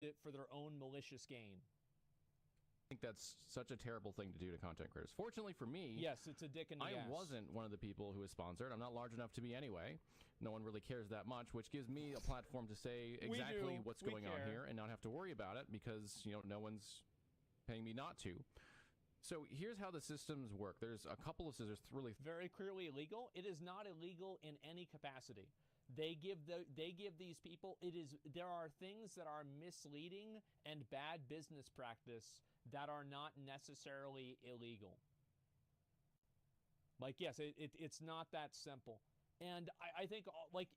it for their own malicious gain. I think that's such a terrible thing to do to content creators. Fortunately for me, yes, it's a dick in the ass. I wasn't one of the people who was sponsored. I'm not large enough to be anyway. No one really cares that much, which gives me a platform to say exactly what's going on here and not have to worry about it because, you know, no one's paying me not to. So here's how the systems work. There's a couple of scissors really very clearly illegal. It is not illegal in any capacity. They give these people, there are things that are misleading and bad business practice that are not necessarily illegal. Like, yes, it's not that simple. And I think, like,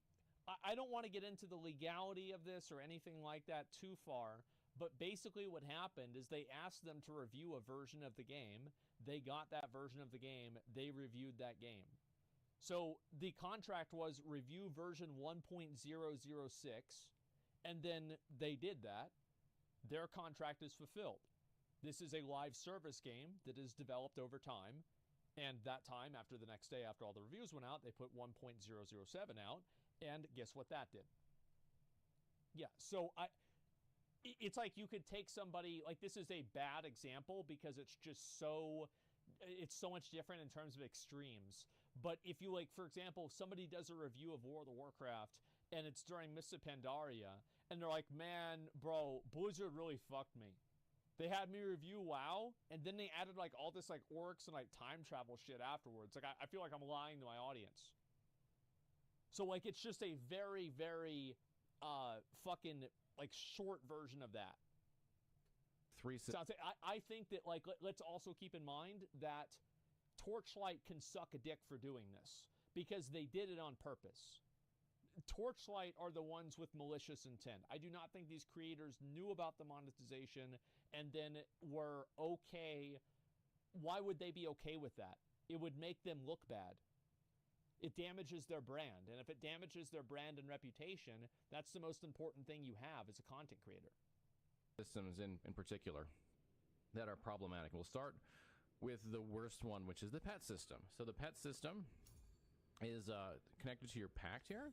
I don't want to get into the legality of this or anything like that too far, but basically what happened is they asked them to review a version of the game. They got that version of the game. They reviewed that game. So the contract was review version 1.006, and then they did that. Their contract is fulfilled. This is a live service game that is developed over time, and that time, after the next day, after all the reviews went out, they put 1.007 out, and guess what that did? Yeah, so it's like you could take somebody, like this is a bad example because it's just so much different in terms of extremes. But if you, like, for example, somebody does a review of World of Warcraft and it's during Mists of Pandaria and they're like, man, bro, Blizzard really fucked me. They had me review WoW and then they added like all this like orcs and like time travel shit afterwards. Like I feel like I'm lying to my audience. So like it's just a very, very fucking like short version of that. I think that, like, let's also keep in mind that Torchlight can suck a dick for doing this because they did it on purpose. Torchlight are the ones with malicious intent. I do not think these creators knew about the monetization and then were okay. Why would they be okay with that? It would make them look bad. It damages their brand. And if it damages their brand and reputation, that's the most important thing you have as a content creator. Systems in particular that are problematic. We'll start with the worst one, which is the pet system. So the pet system is connected to your pact here,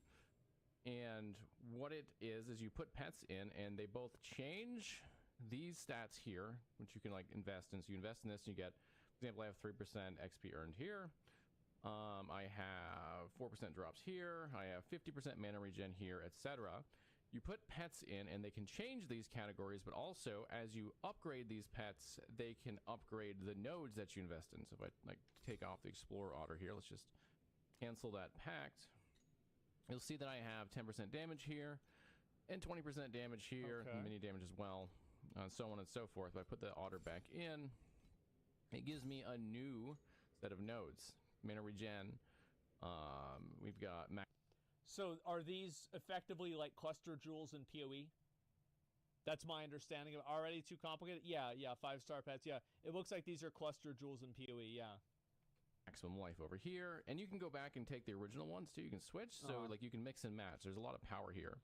and what it is you put pets in and they both change these stats here, which you can like invest in. So you invest in this and you get, for example, I have 3% XP earned here. I have 4% drops here. I have 50% mana regen here, etc. You put pets in and they can change these categories, but also as you upgrade these pets, they can upgrade the nodes that you invest in. So if I like take off the Explorer Otter here, let's just cancel that pact. You'll see that I have 10% damage here and 20% damage here, and mini damage as well, so on and so forth. If I put the Otter back in, it gives me a new set of nodes. Mana regen, we've got max. So are these effectively like cluster jewels in PoE? That's my understanding of already too complicated. Yeah, 5-star pets. Yeah, it looks like these are cluster jewels in PoE. Yeah. Maximum life over here, and you can go back and take the original ones too. You can switch, so like you can mix and match. There's a lot of power here,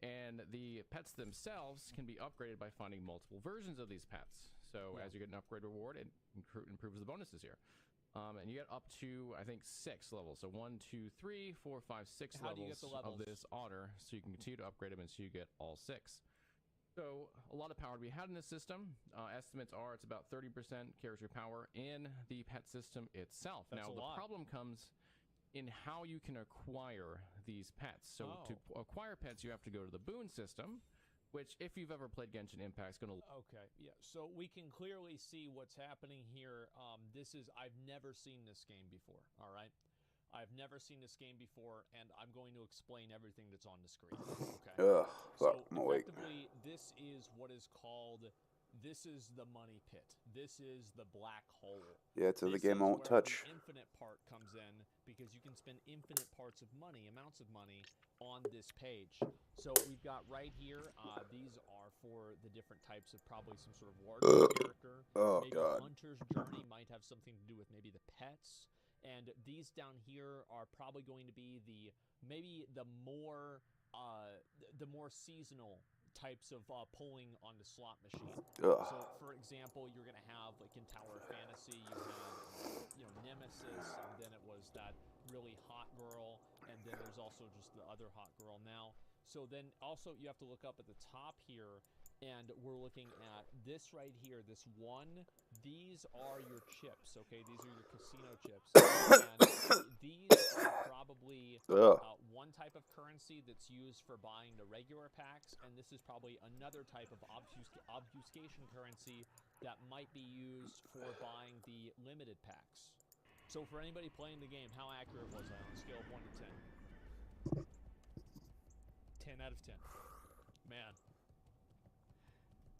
and the pets themselves can be upgraded by finding multiple versions of these pets. So as you get an upgrade reward, it improves the bonuses here. And you get up to, I think, 6 levels. So 1, 2, 3, 4, 5, 6 levels of this otter. So you can continue to upgrade them until you get all 6. So a lot of power to be had in this system. Estimates are it's about 30% character power in the pet system itself. Now the problem comes in how you can acquire these pets. So to acquire pets, you have to go to the boon system, which, if you've ever played Genshin Impact, is going to... Okay, yeah, so we can clearly see what's happening here. I've never seen this game before, all right? I've never seen this game before, and I'm going to explain everything that's on the screen, okay? So, effectively, this is what is called... This is the money pit. This is the black hole. Yeah, so the game won't touch. The infinite part comes in because you can spend infinite parts of money, amounts of money, on this page. So we've got right here, these are for the different types of probably some sort of warrior character. Maybe Hunter's Journey might have something to do with maybe the pets. And these down here are probably going to be the more seasonal types of pulling on the slot machine. So, for example, you're going to have, like in Tower of Fantasy, you had, Nemesis, and then it was that really hot girl, and then there's also just the other hot girl now. So then also you have to look up at the top here. And we're looking at this right here, this one. These are your chips, okay? These are your casino chips. And these are probably one type of currency that's used for buying the regular packs, and this is probably another type of obfuscation currency that might be used for buying the limited packs. So for anybody playing the game, how accurate was I on a scale of 1 to 10? 10 out of 10. Man.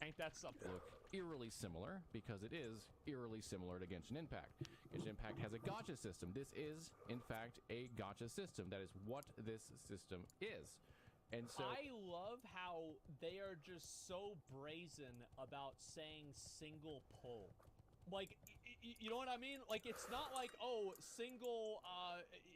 Ain't that something? Look eerily similar, because it is eerily similar to Genshin Impact. Genshin Impact has a gacha system. This is, in fact, a gacha system. That is what this system is. And so I love how they are just so brazen about saying single pull. Like, you know what I mean? Like, it's not like, oh, single,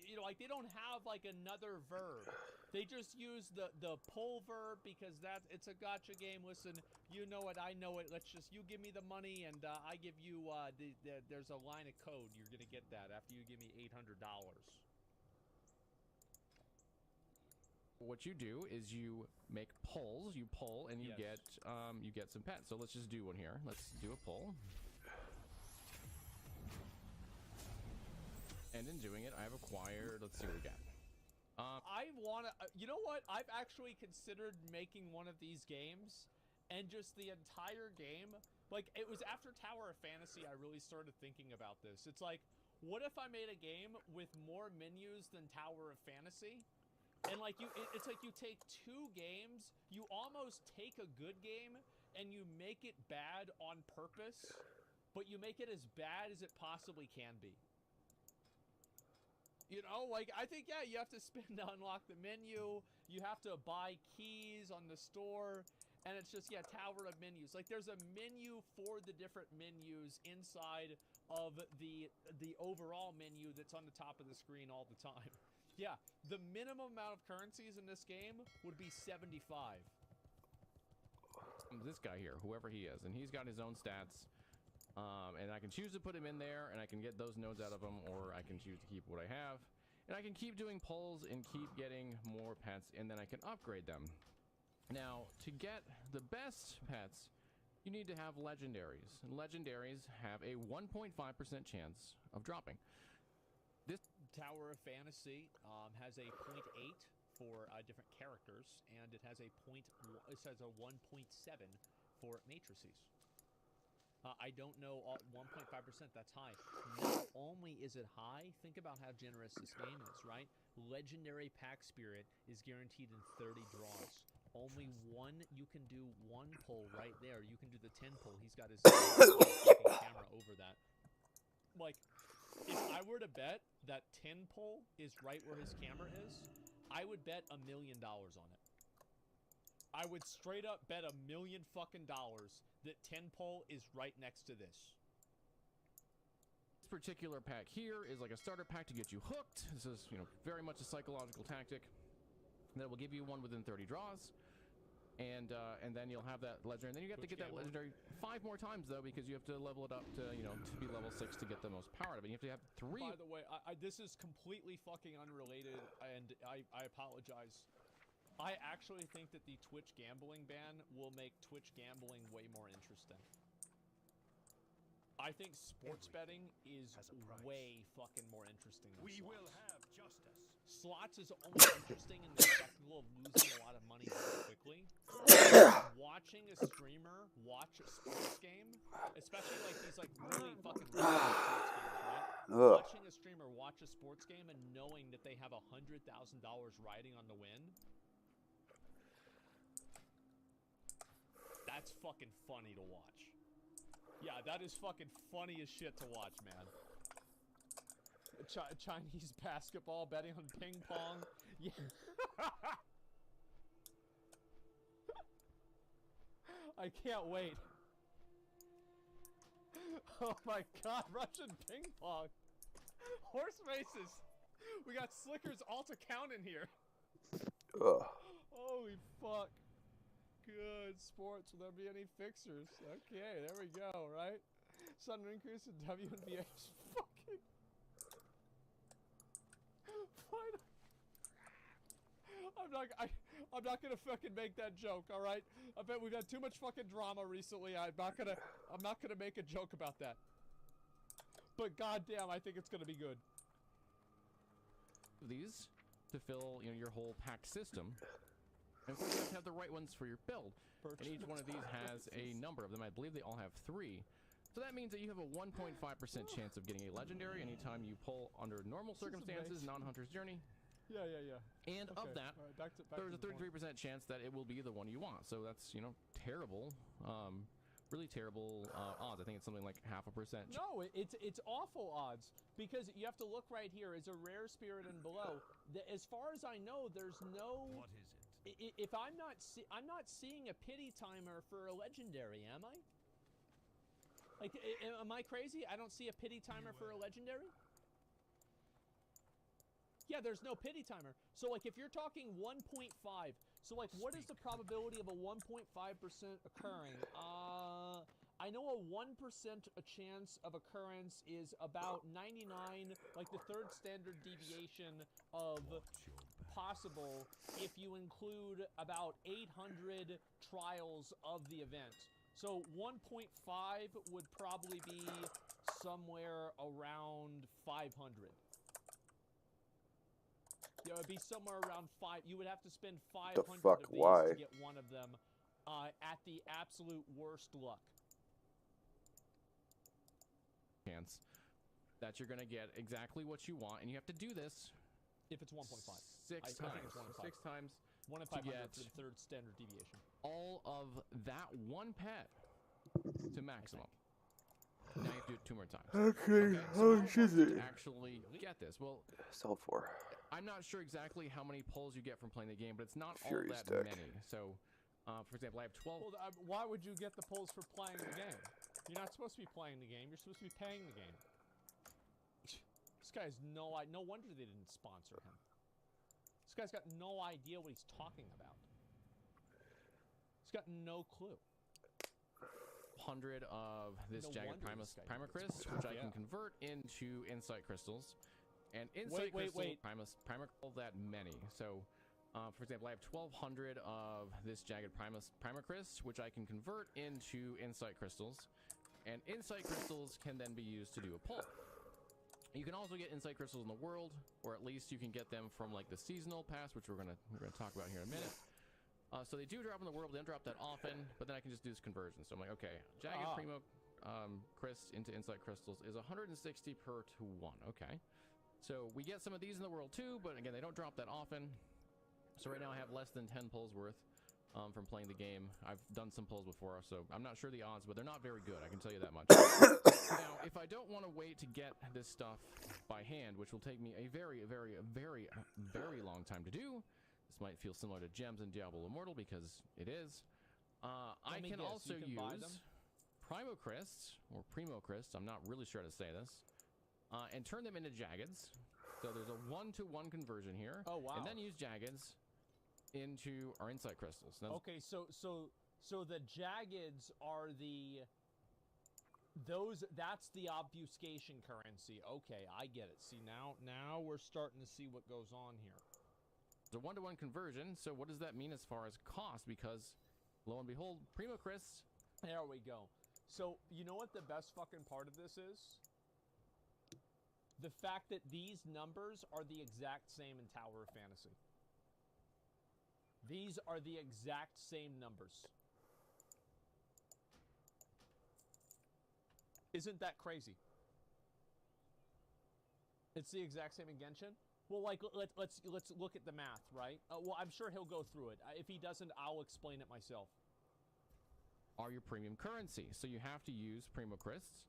you know, like, they don't have, like, another verb. They just use the pull verb because it's a gacha game. Listen, you know it, I know it. Let's just, you give me the money and I give you, there's a line of code. You're going to get that after you give me $800. What you do is you make pulls, you pull, and you get some pets. So let's just do one here. Let's do a pull. And in doing it, I've acquired, let's see what we got. I want to, you know what? I've actually considered making one of these games, and just the entire game, like, it was after Tower of Fantasy I really started thinking about this. It's like, what if I made a game with more menus than Tower of Fantasy? And, like, it's like you take two games, you almost take a good game, and you make it bad on purpose, but you make it as bad as it possibly can be. You know, like, I think, yeah, you have to spend to unlock the menu. You have to buy keys on the store. And it's just, yeah, tower of menus. Like, there's a menu for the different menus inside of the overall menu that's on the top of the screen all the time. Yeah, the minimum amount of currencies in this game would be 75. This guy here, whoever he is, and he's got his own stats. And I can choose to put him in there, and I can get those nodes out of him, or I can choose to keep what I have. And I can keep doing pulls and keep getting more pets, and then I can upgrade them. Now, to get the best pets, you need to have legendaries. And legendaries have a 1.5% chance of dropping. This Tower of Fantasy has a 0.8 for different characters, and it has a 1.7 for matrices. I don't know, 1.5%, that's high. Not only is it high, think about how generous this game is, right? Legendary Pack Spirit is guaranteed in 30 draws. Only one, you can do one pull right there. You can do the 10 pull. He's got his fucking camera over that. Like, if I were to bet that 10 pull is right where his camera is, I would bet $1 million on it. I would straight up bet $1 million fucking dollars that 10 pull is right next to this. This particular pack here is like a starter pack to get you hooked. This is, you know, very much a psychological tactic that will give you one within 30 draws. And then you'll have that legendary. And then you have to get that legendary 5 more times, though, because you have to level it up to, you know, to be level 6 to get the most power out of it. You have to have 3. By the way, this is completely fucking unrelated, and I apologize. I actually think that the Twitch gambling ban will make Twitch gambling way more interesting. I think sports betting is way fucking more interesting than slots. We will have justice. Slots is only interesting in the spectacle of losing a lot of money very quickly. Watching a streamer watch a sports game, especially like these like really fucking sports games, right? Watching a streamer watch a sports game and knowing that they have $100,000 riding on the win. That's fucking funny to watch. Yeah, that is fucking funny as shit to watch, man. Chinese basketball, betting on ping pong. Yeah. I can't wait. Oh my god, Russian ping pong. Horse races. We got Slicker's alt account in here. Holy fuck. Good sports. Will there be any fixers? Okay, there we go, right? Sudden increase in WNBA's fucking... I'm not gonna fucking make that joke. All right. I bet we've had too much fucking drama recently. I'm not gonna make a joke about that. But goddamn, I think it's gonna be good. These to fill, you know, your whole pack system. And of course, you have to have the right ones for your build. And each one of these has a number of them. I believe they all have 3. So that means that you have a 1.5% chance of getting a legendary anytime you pull under normal circumstances, non-Hunter's Journey. Yeah. And Okay. of that, All right, back there's to a the point. 33% chance that it will be the one you want. So that's, you know, terrible. Really terrible odds. I think it's something like 0.5%. No, it's awful odds because you have to look right here. Is a rare spirit and below. As far as I know, there's no. What is it? If I'm not seeing a pity timer for a legendary, am I? Like, am I crazy? I don't see a pity timer for a legendary? Yeah, there's no pity timer. So, like, if you're talking 1.5, so, like, what is the probability of a 1.5% occurring? I know a 1% chance of occurrence is about 99, like the third standard deviation of possible if you include about 800 trials of the event. So 1.5 would probably be somewhere around 500. Yeah, it would be somewhere around 5. You would have to spend 500 fuck? of these Why? to get one of them at the absolute worst luck. Chance that you're going to get exactly what you want, and you have to do this If it's 1.5. six I think times. it's 1 in 5. 6 times 1 in to 500 get for the third standard deviation. all of that one pet to maximum. Now you have to do it 2 more times. Okay, so how how much is long to it? actually get this? Well, Sell for. I'm not sure exactly how many pulls you get from playing the game, but it's not all Furious that deck. many. So, for example, I have 12. Well, why would you get the pulls for playing the game? You're not supposed to be playing the game. You're supposed to be paying the game. This guy has no idea. No wonder they didn't sponsor him. This guy's got no idea what he's talking about. He's got no clue. 100 of this No Jagged wonder this guy Primacris, did this. which I Yeah. can convert into Insight Crystals. And Insight Wait. Primacris, that many. So, for example, I have 1,200 of this Jagged Primacris, which I can convert into Insight Crystals. And Insight Crystals can then be used to do a pull. You can also get Insight Crystals in the world, or at least you can get them from like the seasonal pass, which we're gonna talk about here in a minute. So they do drop in the world, they don't drop that often, but then I can just do this conversion. So I'm like, okay, Jagged Primo Cris into Insight Crystals is 160 per to 1. Okay. So we get some of these in the world too, but again, they don't drop that often. So right now I have less than 10 pulls worth from playing the game. I've done some pulls before, so I'm not sure the odds, but they're not very good, I can tell you that much. Now, if I don't want to wait to get this stuff by hand, which will take me a very long time to do, this might feel similar to gems in Diablo Immortal because it is. I can also use Primocris, or Primocris, I'm not really sure how to say this, and turn them into Jaggeds. So there's a 1-to-1 conversion here. Oh, wow. And then use Jaggeds into our Insight Crystals. Now, Okay, so the Jaggeds are that's the obfuscation currency. Okay, I get it. See, now we're starting to see what goes on here. it's a 1-to-1 conversion, so what does that mean as far as cost? Because, lo and behold, Primocris. There we go. So, you know what the best fucking part of this is? The fact that these numbers are the exact same in Tower of Fantasy. These are the exact same numbers. Isn't that crazy? It's the exact same in Genshin. Well, like let's look at the math, right? Well, I'm sure he'll go through it. If he doesn't, I'll explain it myself. Are your premium currency. So you have to use Primocris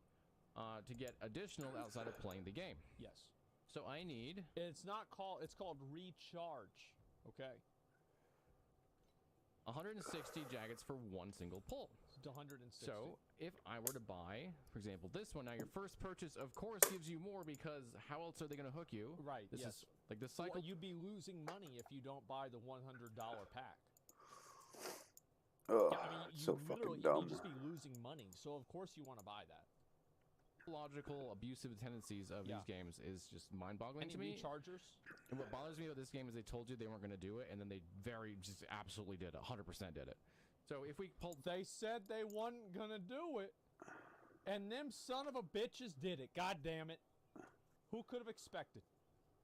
to get additional outside of playing the game. Yes. So I need... It's called recharge. Okay. 160 Jaggeds for one single pull. It's 160. So if I were to buy, for example, this one, now your first purchase, of course, gives you more because how else are they going to hook you? Right, This yes. is like the cycle. Well, you'd be losing money if you don't buy the $100 pack. Ugh, Yeah, I mean, it's you so literally, fucking dumb. you'd just be losing money. So of course you want to buy that. psychological abusive tendencies of these games is just mind-boggling to me. Rechargers? And what bothers me about this game is they told you they weren't going to do it, and then they just absolutely did it. 100% did it. So if we pull... They said they wasn't going to do it, and them son of a bitches did it. God damn it. Who could have expected?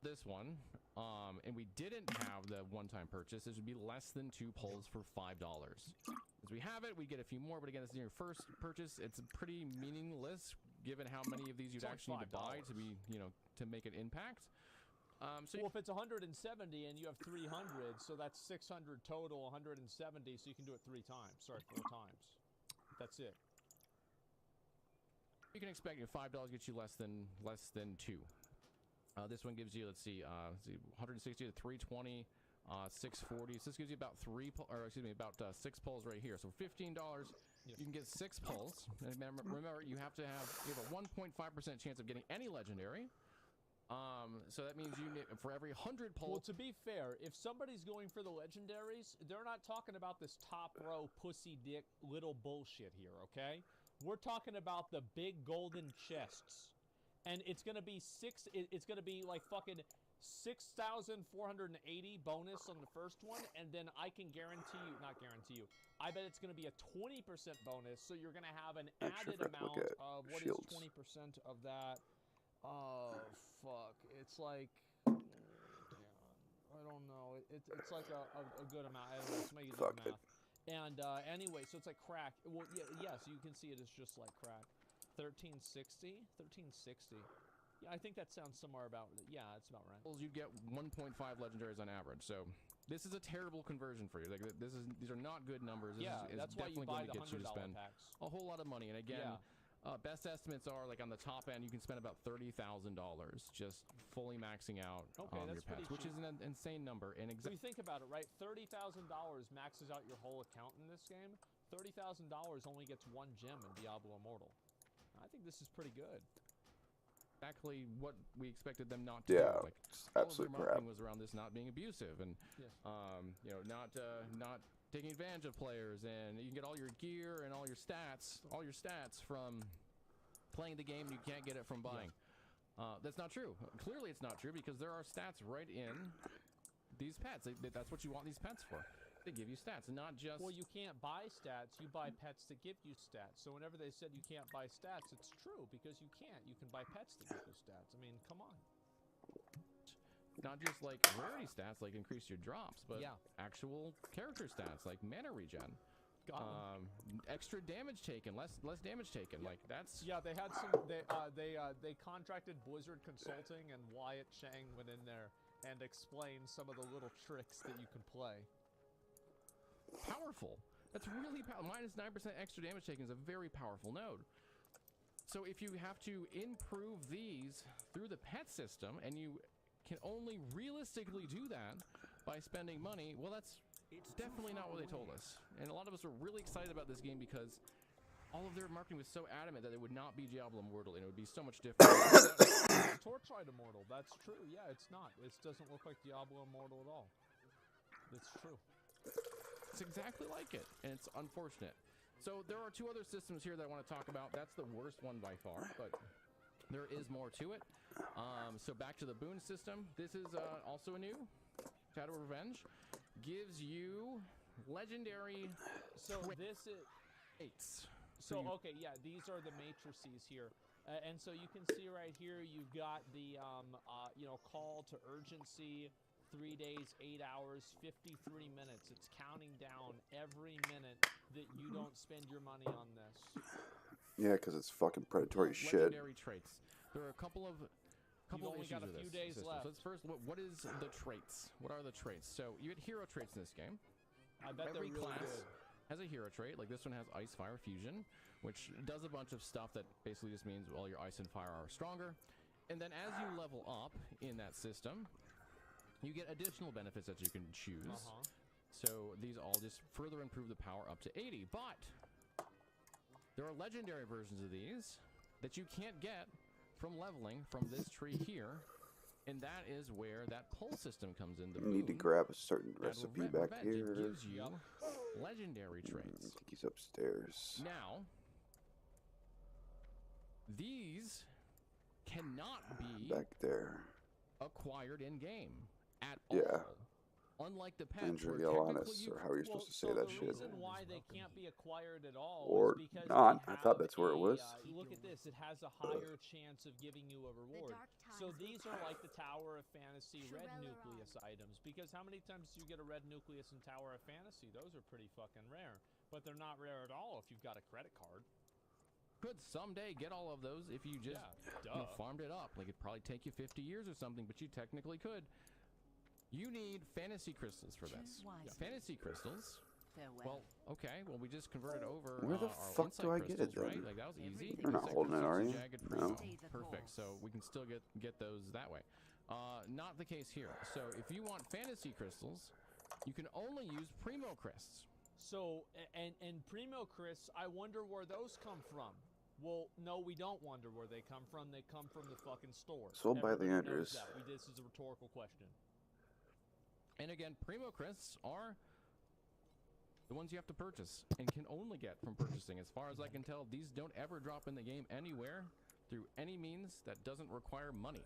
This one, and we didn't have the one-time purchase, this would be less than 2 pulls for $5. As we have it, we get a few more, but again, this is your first purchase. It's pretty meaningless given how many of these you'd actually need to buy to be, to make an impact. So if it's 170 and you have 300, so that's 600 total, 170, so you can do it 3 times. Sorry, 4 times. That's it. You can expect $5 gets you less than 2. This one gives you, let's see, 160 to 320, 640. So this gives you about 6 pulls right here. So $15, you can get 6 pulls. And remember, you have a 1.5% chance of getting any legendary. So that means for every 100 pulls. Well, to be fair, if somebody's going for the legendaries, they're not talking about this top row pussy dick little bullshit here, okay? We're talking about the big golden chests. And it's gonna be it's gonna be like fucking 6,480 bonus on the first one, and then I can not guarantee you, I bet it's gonna be a 20% bonus, so you're gonna have an added amount of, what is 20% of that? Oh, fuck. It's like, I don't know. It's like a good amount. I don't know. Somebody do the math. And anyway, so it's like crack. Well, yes, you can see it as just like crack. 1360? 1360. Yeah, I think that sounds somewhere about, it's about right. You get 1.5 legendaries on average, so this is a terrible conversion for you. Like, these are not good numbers. This is that's why you buy the $100 packs. A whole lot of money, and again, best estimates are, like, on the top end, you can spend about $30,000 just fully maxing out your pets, which is an insane number. And so you think about it, right? $30,000 maxes out your whole account in this game. $30,000 only gets 1 gem in Diablo Immortal. I think this is pretty good. Exactly what we expected them not to do. Like, absolute all of their marketing was around this not being abusive and not taking advantage of players, and you can get all your gear and all your stats from playing the game. You can't get it from buying. That's not true. Clearly, it's not true because there are stats right in these pets. That's what you want these pets for. They give you stats, and not just... Well, you can't buy stats. You buy pets to give you stats. So whenever they said you can't buy stats, it's true, because you can't. You can buy pets to give you stats. I mean, come on. Not just, like, rarity stats, like increase your drops, but actual character stats, like mana regen. Extra damage taken, less damage taken. Like, that's... Yeah, they had some... They contracted Blizzard Consulting, and Wyatt Chang went in there and explained some of the little tricks that you can play. Powerful. That's really powerful. -9% extra damage taken is a very powerful node. So if you have to improve these through the pet system, and you can only realistically do that by spending money, well, it's definitely not what they told us. And a lot of us were really excited about this game because all of their marketing was so adamant that it would not be Diablo Immortal, and it would be so much different. Torchlight Immortal, that's true. Yeah, it's not. It doesn't look like Diablo Immortal at all. It's true. It's exactly like it, and it's unfortunate. So there are 2 other systems here that I want to talk about. That's the worst one by far, but there is more to it. So back to the boon system. This is also a new Shadow of Revenge. Gives you legendary. So this is traits. So okay, yeah, these are the matrices here. And so you can see right here, you've got the call to urgency. 3 days, 8 hours, 53 minutes. It's counting down every minute that you don't spend your money on this. Yeah, because it's fucking predatory shit. Legendary traits. There are a couple of only got a few days left. So let's first, what is the traits? What are the traits? So you get hero traits in this game. I bet every they're really class good. has a hero trait. Like this one has Ice, Fire, Fusion, which does a bunch of stuff that basically just means all your ice and fire are stronger. And then as you level up in that system, you get additional benefits that you can choose. So these all just further improve the power up to 80. But there are legendary versions of these that you can't get from leveling from this tree here. And that is where that pull system comes in. You need to grab a certain recipe back here. It gives you legendary traits. I think he's upstairs. Now, these cannot be Back there. acquired in game at Yeah. all. Unlike the pets, Andrew where Yalanis, technically you or how are you supposed to say that shit? The reason why they can't be acquired at all Or is because not. they I thought have that's where it was. look at this. It has a higher chance of giving you a reward. So these are like the Tower of Fantasy red nucleus items. Because how many times do you get a red nucleus in Tower of Fantasy? Those are pretty fucking rare. But they're not rare at all if you've got a credit card. could someday get all of those if you just farmed it up. Like, it'd probably take you 50 years or something, but you technically could. You need fantasy crystals for this. Fantasy crystals. Well, okay. Well, we just converted over. Where the our fuck do I insight get it crystals, right? then? Like, that was easy. You're not Insight holding it, crystals are to you? jagged No. primo. Perfect. So we can still get those that way. Not the case here. So if you want fantasy crystals, you can only use primo crysts. So and primo crysts, I wonder where those come from. Well, no, we don't wonder where they come from. They come from the fucking store. Sold by the Everybody knows Andrews. that. This is a rhetorical question. And again, primo crysts are the ones you have to purchase and can only get from purchasing. As far as I can tell, these don't ever drop in the game anywhere through any means that doesn't require money.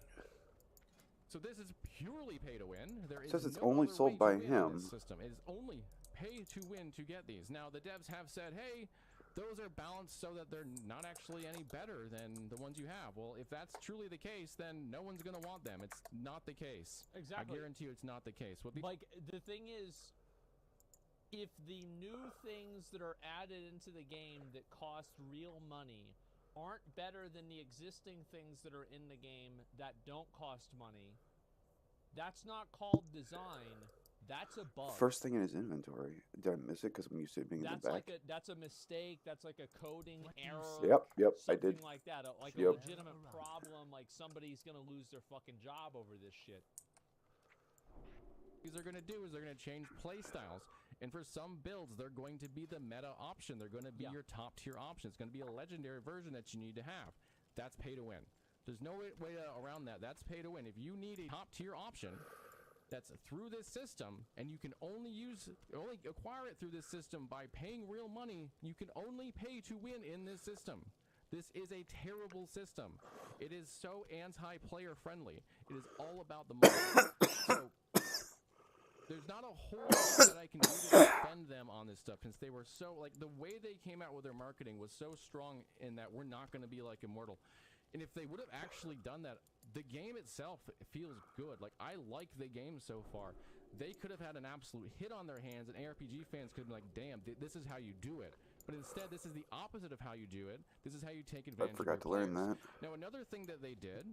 So this is purely pay to win. There is Says it's no only other sold way by to win on him. this system. It is only pay to win to get these. Now the devs have said, hey, those are balanced so that they're not actually any better than the ones you have. Well, if that's truly the case, then no one's going to want them. It's not the case. Exactly. I guarantee you it's not the case. Like, the thing is, if the new things that are added into the game that cost real money aren't better than the existing things that are in the game that don't cost money, that's not called design. That's a bug. First thing in his inventory. Did I miss it because I'm used to it being in the back? That's a mistake. That's like a coding error. Yep, I something did. like that. Like Yep. a legitimate problem. Like somebody's gonna lose their fucking job over this shit. What they're going to do is they're going to change play styles. And for some builds, they're going to be the meta option. They're going to be your top tier option. It's going to be a legendary version that you need to have. That's pay to win. There's no way around that. That's pay to win. If you need a top tier option that's through this system, and you can only acquire it through this system by paying real money, you can only pay to win in this system. This is a terrible system. It is so anti-player friendly. It is all about the money. So there's not a whole lot that I can do to defend them on this stuff, since they were so, like, the way they came out with their marketing was so strong in that we're not going to be like Immortal. And if they would have actually done that, the game itself feels good. Like, I like the game so far. They could have had an absolute hit on their hands, and ARPG fans could have been like, damn, this is how you do it. But instead, this is the opposite of how you do it. This is how you take advantage of I forgot to learn that. Now, another thing that they did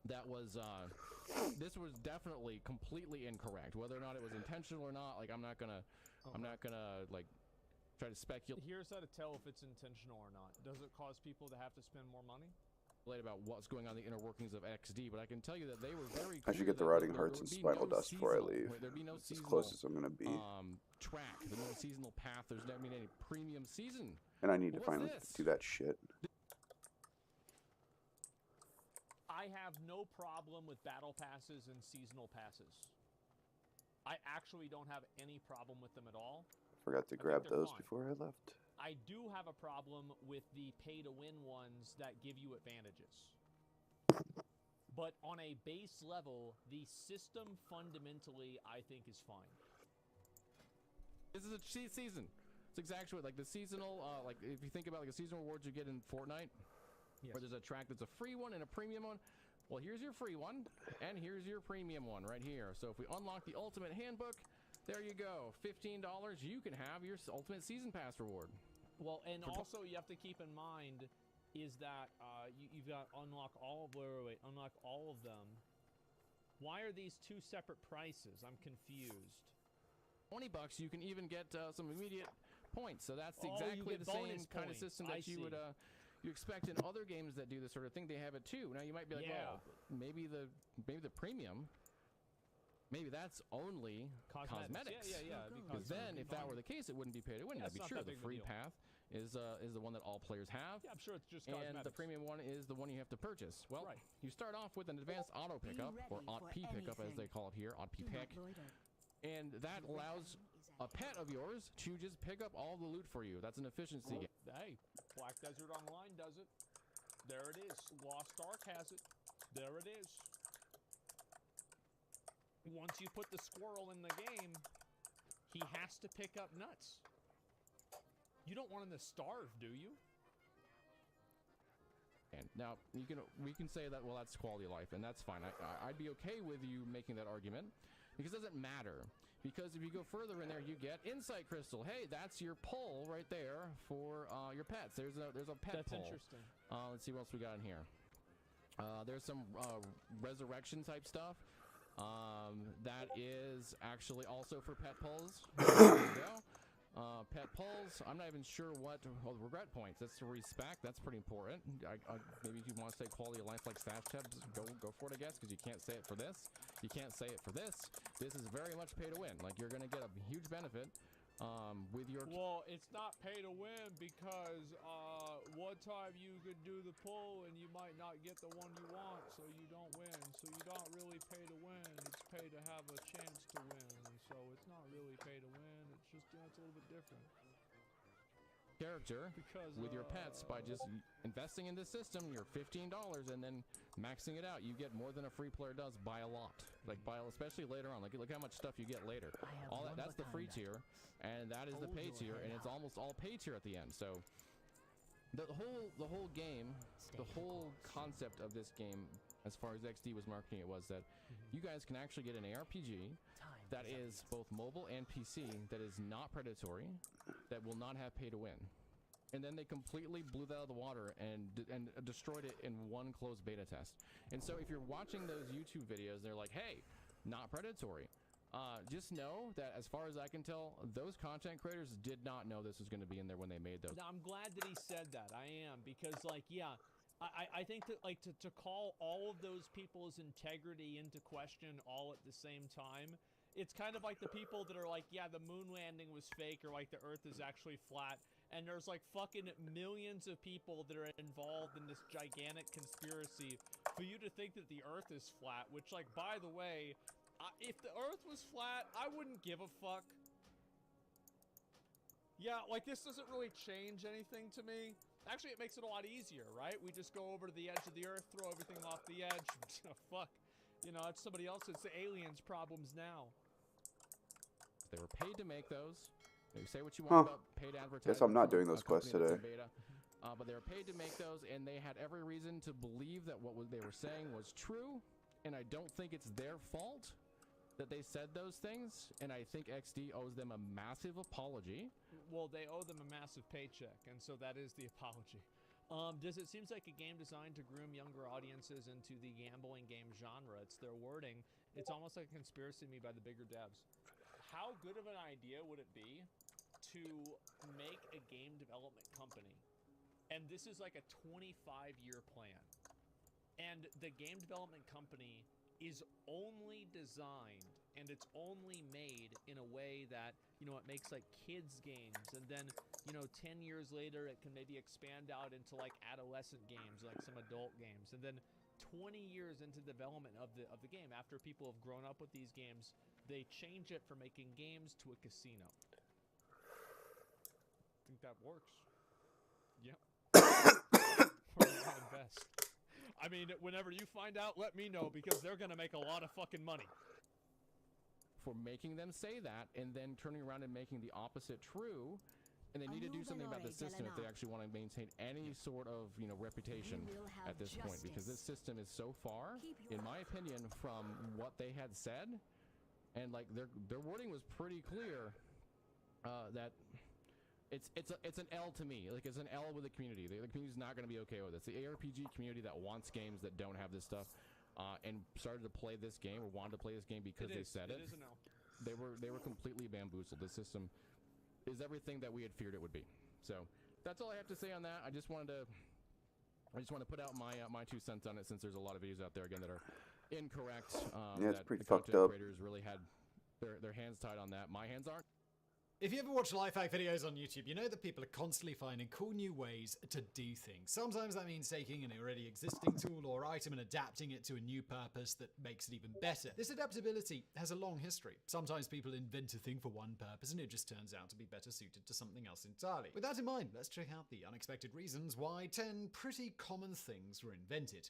that was, this was definitely completely incorrect. Whether or not it was intentional or not, like, I'm not gonna, like, try to speculate. Here's how to tell if it's intentional or not. Does it cause people to have to spend more money? About what's going on in the inner workings of XD, but I can tell you that they were very I should get the Rotting Hearts and Spinal Dust before I leave. There'd be no It's as seasonal, close as I'm going to be. Track. There's no seasonal path. There's not any premium season. And I need to finally do that shit. I have no problem with battle passes and seasonal passes. I actually don't have any problem with them at all. Forgot to grab those before I left. I do have a problem with the pay-to-win ones that give you advantages. But on a base level, the system fundamentally, I think, is fine. This is a season. It's exactly like the seasonal, like if you think about like the seasonal rewards you get in Fortnite, where there's a track that's a free one and a premium one. Well, here's your free one, and here's your premium one right here. So if we unlock the Ultimate Handbook, there you go. $15, you can have your Ultimate Season Pass reward. Well, and also you have to keep in mind is that you've got unlock all of them. Why are these two separate prices? I'm confused. $20, you can even get some immediate points. So that's exactly the same kind of system that you would you expect in other games that do this sort of thing. They have it too. Now you might be like, well, maybe the premium. Maybe that's only cosmetics. Yeah. Because then, if that were the case, it wouldn't be pay to win. That'd be true. The free path is the one that all players have. Yeah, I'm sure it's just cosmetics. And the premium one is the one you have to purchase. Well, you start off with an advanced auto pickup, or AUT-P pickup as they call it here, AUT-P pick. And that allows a pet of yours to just pick up all the loot for you. That's an efficiency game. Hey, Black Desert Online does it. There it is. Lost Ark has it. There it is. Once you put the squirrel in the game, he has to pick up nuts. You don't want him to starve, do you? And now we can say that, well, that's quality of life, and that's fine. I'd be okay with you making that argument, because it doesn't matter. Because if you go further in there, you get Insight Crystal. Hey, that's your pull right there for your pets. There's a pet That's pull. interesting. Let's see what else we got in here. There's some resurrection type stuff. That is actually also for pet pulls. There you go. Pet pulls. I'm not even sure what. Oh, regret points. That's the respec. That's pretty important. Maybe if you want to say quality of life like Stash Tabs, go for it, I guess, because you can't say it for this. You can't say it for this. This is very much pay to win. Like, you're going to get a huge benefit with your. Well, it's not pay to win because one time you could do the pull and you might not get the one you want, so you don't win. So you don't really pay to win. It's pay to have a chance to win. So it's not really pay to win. It's just it's a little bit different. Character Because with your pets by just investing in this system. You're $15 and then maxing it out. You get more than a free player does by a lot. Like especially later on. Like, look how much stuff you get later. All that's the free tier, and that is the pay tier, and it's almost all pay tier at the end. So the whole game, the whole concept of this game, as far as XD was marketing it, was that you guys can actually get an ARPG that is both mobile and PC, that is not predatory, that will not have pay to win. And then they completely blew that out of the water and destroyed it in one closed beta test. And so if you're watching those YouTube videos, they're like, hey, not predatory. Just know that as far as I can tell, those content creators did not know this was going to be in there when they made those. Now, I'm glad that he said that. I am, because, like, yeah, I think that, like, to call all of those people's integrity into question all at the same time, it's kind of like the people that are like, yeah, the moon landing was fake, or like the Earth is actually flat, and there's like fucking millions of people that are involved in this gigantic conspiracy for you to think that the Earth is flat, which, like, by the way, if the Earth was flat, I wouldn't give a fuck. Yeah, like, this doesn't really change anything to me. Actually, it makes it a lot easier, right? We just go over to the edge of the Earth, throw everything off the edge. Fuck. You know, it's somebody else's, the aliens' problems now. They were paid to make those. You say what you want about paid advertising. Guess I'm not from doing those a company quests today. that's in beta. But they were paid to make those, and they had every reason to believe that what they were saying was true. And I don't think it's their fault that they said those things. And I think XD owes them a massive apology. Well, they owe them a massive paycheck, and so that is the apology. Does it seems like a game designed to groom younger audiences into the gambling game genre? It's their wording. It's almost like a conspiracy to me by the bigger devs. How good of an idea would it be to make a game development company? And this is like a 25-year plan. And the game development company is only designed and it's only made in a way that, you know, it makes like kids games, and then, you know, 10 years later it can maybe expand out into like adolescent games, like some adult games, and then 20 years into development of the game, after people have grown up with these games, they change it from making games to a casino. I think that works. Yep. Best. I mean, whenever you find out, let me know, because they're gonna make a lot of fucking money. For making them say that and then turning around and making the opposite true, and they need to do something about the system if they actually want to maintain any sort of, you know, reputation at this point, because this system is so far, in my opinion, from what they had said, and like their wording was pretty clear, that it's an L to me. Like, it's an L with the community. The community's not going to be okay with it. It's the ARPG community that wants games that don't have this stuff, and started to play this game or wanted to play this game because they said it. It is an L. They were completely bamboozled. The system is everything that we had feared it would be. So that's all I have to say on that. I just wanted to put out my 2 cents on it, since there's a lot of videos out there again that are incorrect. Yeah, it's that pretty the fucked content up. creators really had their hands tied on that. My hands aren't. If you ever watch life hack videos on YouTube, you know that people are constantly finding cool new ways to do things. Sometimes that means taking an already existing tool or item and adapting it to a new purpose that makes it even better. This adaptability has a long history. Sometimes people invent a thing for one purpose and it just turns out to be better suited to something else entirely. With that in mind, let's check out the unexpected reasons why 10 pretty common things were invented.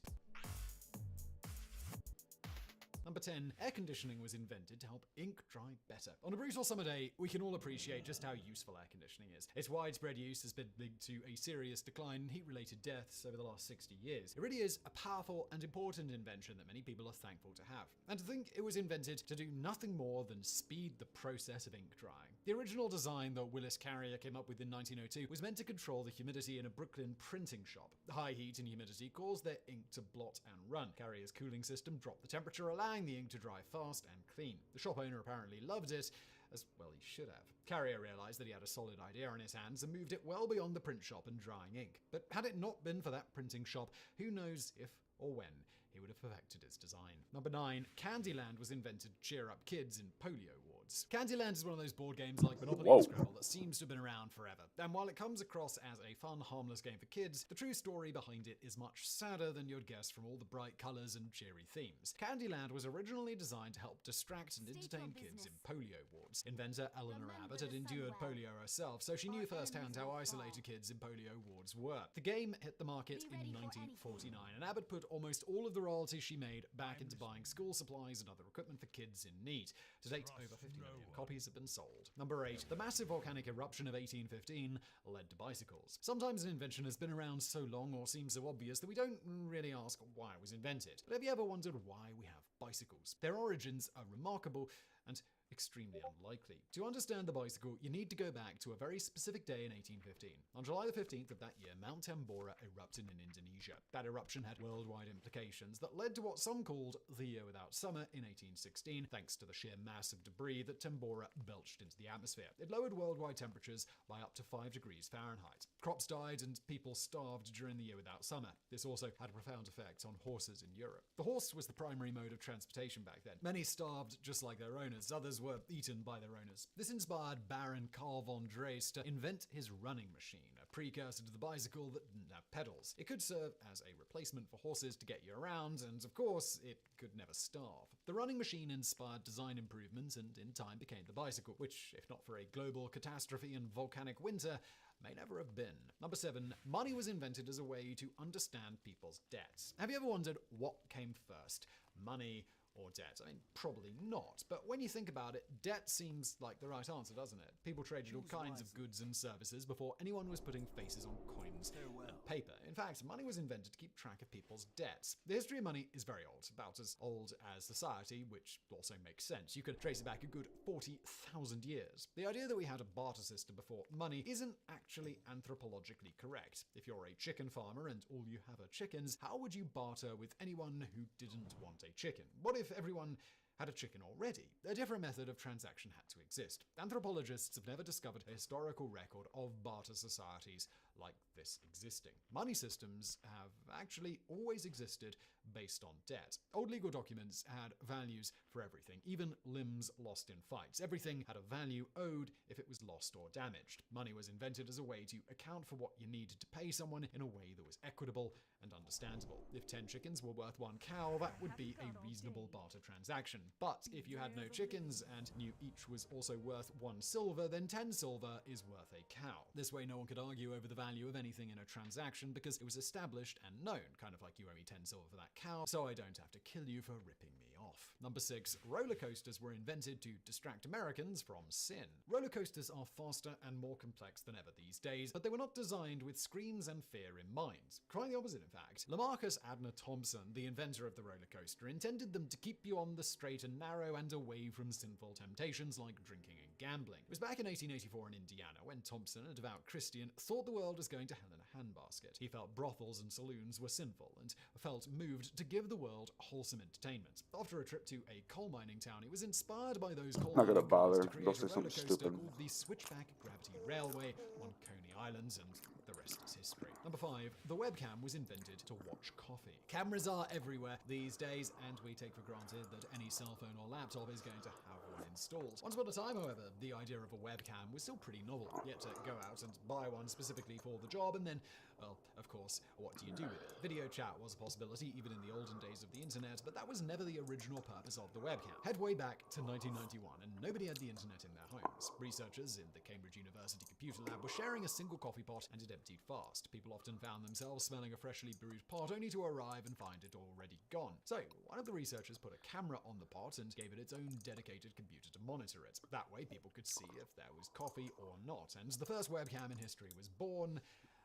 Number 10, air conditioning was invented to help ink dry better. On a brutal summer day, we can all appreciate just how useful air conditioning is. Its widespread use has been linked to a serious decline in heat-related deaths over the last 60 years. It really is a powerful and important invention that many people are thankful to have. And to think it was invented to do nothing more than speed the process of ink drying. The original design that Willis Carrier came up with in 1902 was meant to control the humidity in a Brooklyn printing shop. The high heat and humidity caused their ink to blot and run. Carrier's cooling system dropped the temperature, allowing the ink to dry fast and clean. The shop owner apparently loved it, as well he should have. Carrier realized that he had a solid idea in his hands and moved it well beyond the print shop and drying ink. But had it not been for that printing shop, who knows if or when he would have perfected his design. Number 9, Candyland was invented to cheer up kids in polio wards. Candyland is one of those board games like Monopoly and Scrabble that seems to have been around forever. And while it comes across as a fun, harmless game for kids, the true story behind it is much sadder than you'd guess from all the bright colors and cheery themes. Candyland was originally designed to help distract and entertain kids in polio wards. Inventor Eleanor Abbott had endured polio herself, so she knew firsthand how isolated kids in polio wards were. The game hit the market in 1949, and Abbott put almost all of the royalties she made back into buying school supplies and other equipment for kids in need. To date, over 50 million copies have been sold. Number 8, the massive volcanic eruption of 1815 led to bicycles. Sometimes an invention has been around so long or seems so obvious that we don't really ask why it was invented. But have you ever wondered why we have bicycles? Their origins are remarkable and extremely unlikely. To understand the bicycle, you need to go back to a very specific day in 1815. On July the 15th of that year, Mount Tambora erupted in Indonesia. That eruption had worldwide implications that led to what some called the Year Without Summer in 1816, thanks to the sheer mass of debris that Tambora belched into the atmosphere. It lowered worldwide temperatures by up to 5 degrees Fahrenheit. Crops died and people starved during the Year Without Summer. This also had a profound effect on horses in Europe. The horse was the primary mode of transportation back then. Many starved just like their owners, others were eaten by their owners. This inspired Baron Carl von Drais to invent his running machine, a precursor to the bicycle that didn't have pedals. It could serve as a replacement for horses to get you around, and of course, it could never starve. The running machine inspired design improvements and in time became the bicycle, which, if not for a global catastrophe and volcanic winter, may never have been. Number 7, money was invented as a way to understand people's debts. Have you ever wondered what came first? Money or debt? I mean, probably not. But when you think about it, debt seems like the right answer, doesn't it? People traded all kinds of goods and services before anyone was putting faces on coins and paper. In fact, money was invented to keep track of people's debts. The history of money is very old, about as old as society, which also makes sense. You could trace it back a good 40,000 years. The idea that we had a barter system before money isn't actually anthropologically correct. If you're a chicken farmer and all you have are chickens, how would you barter with anyone who didn't want a chicken? What if everyone had a chicken already? A different method of transaction had to exist. Anthropologists have never discovered a historical record of barter societies like this existing. Money systems have actually always existed based on debt. Old legal documents had values for everything, even limbs lost in fights. Everything had a value owed if it was lost or damaged. Money was invented as a way to account for what you needed to pay someone in a way that was equitable and understandable. If 10 chickens were worth 1 cow, that would be a reasonable barter transaction. But if you had no chickens and knew each was also worth 1 silver, then 10 silver is worth a cow. This way no one could argue over the value of anything in a transaction because it was established and known, kind of like you owe me 10 silver for that cow, so I don't have to kill you for ripping me off. Number 6, roller coasters were invented to distract Americans from sin. Roller coasters are faster and more complex than ever these days, but they were not designed with screams and fear in mind. Quite the opposite, in fact. Lamarcus Adner Thompson, the inventor of the roller coaster, intended them to keep you on the straight and narrow and away from sinful temptations like drinking and gambling. It was back in 1884 in Indiana when Thompson, a devout Christian, thought the world was going to hell in a handbasket. He felt brothels and saloons were sinful and felt moved to give the world wholesome entertainment. After a trip to a coal mining town, he was inspired by those coal Not gonna mining gods bother. to create They'll a say roller something coaster stupid. called the Switchback Gravity Railway on Coney Island, and the rest is history. Number 5, the webcam was invented to watch coffee. Cameras are everywhere these days, and we take for granted that any cell phone or laptop is going to have one installed. Once upon a time, however, the idea of a webcam was still pretty novel. You had to go out and buy one specifically for the job, and then, well, of course, what do you do with it? Video chat was a possibility even in the olden days of the internet, but that was never the original purpose of the webcam. Head way back to 1991, and nobody had the internet in their homes. Researchers in the Cambridge University Computer Lab were sharing a single coffee pot, and it emptied fast. People often found themselves smelling a freshly brewed pot, only to arrive and find it already gone. So, one of the researchers put a camera on the pot and gave it its own dedicated computer to monitor it. That way, people could see if there was coffee or not, and the first webcam in history was born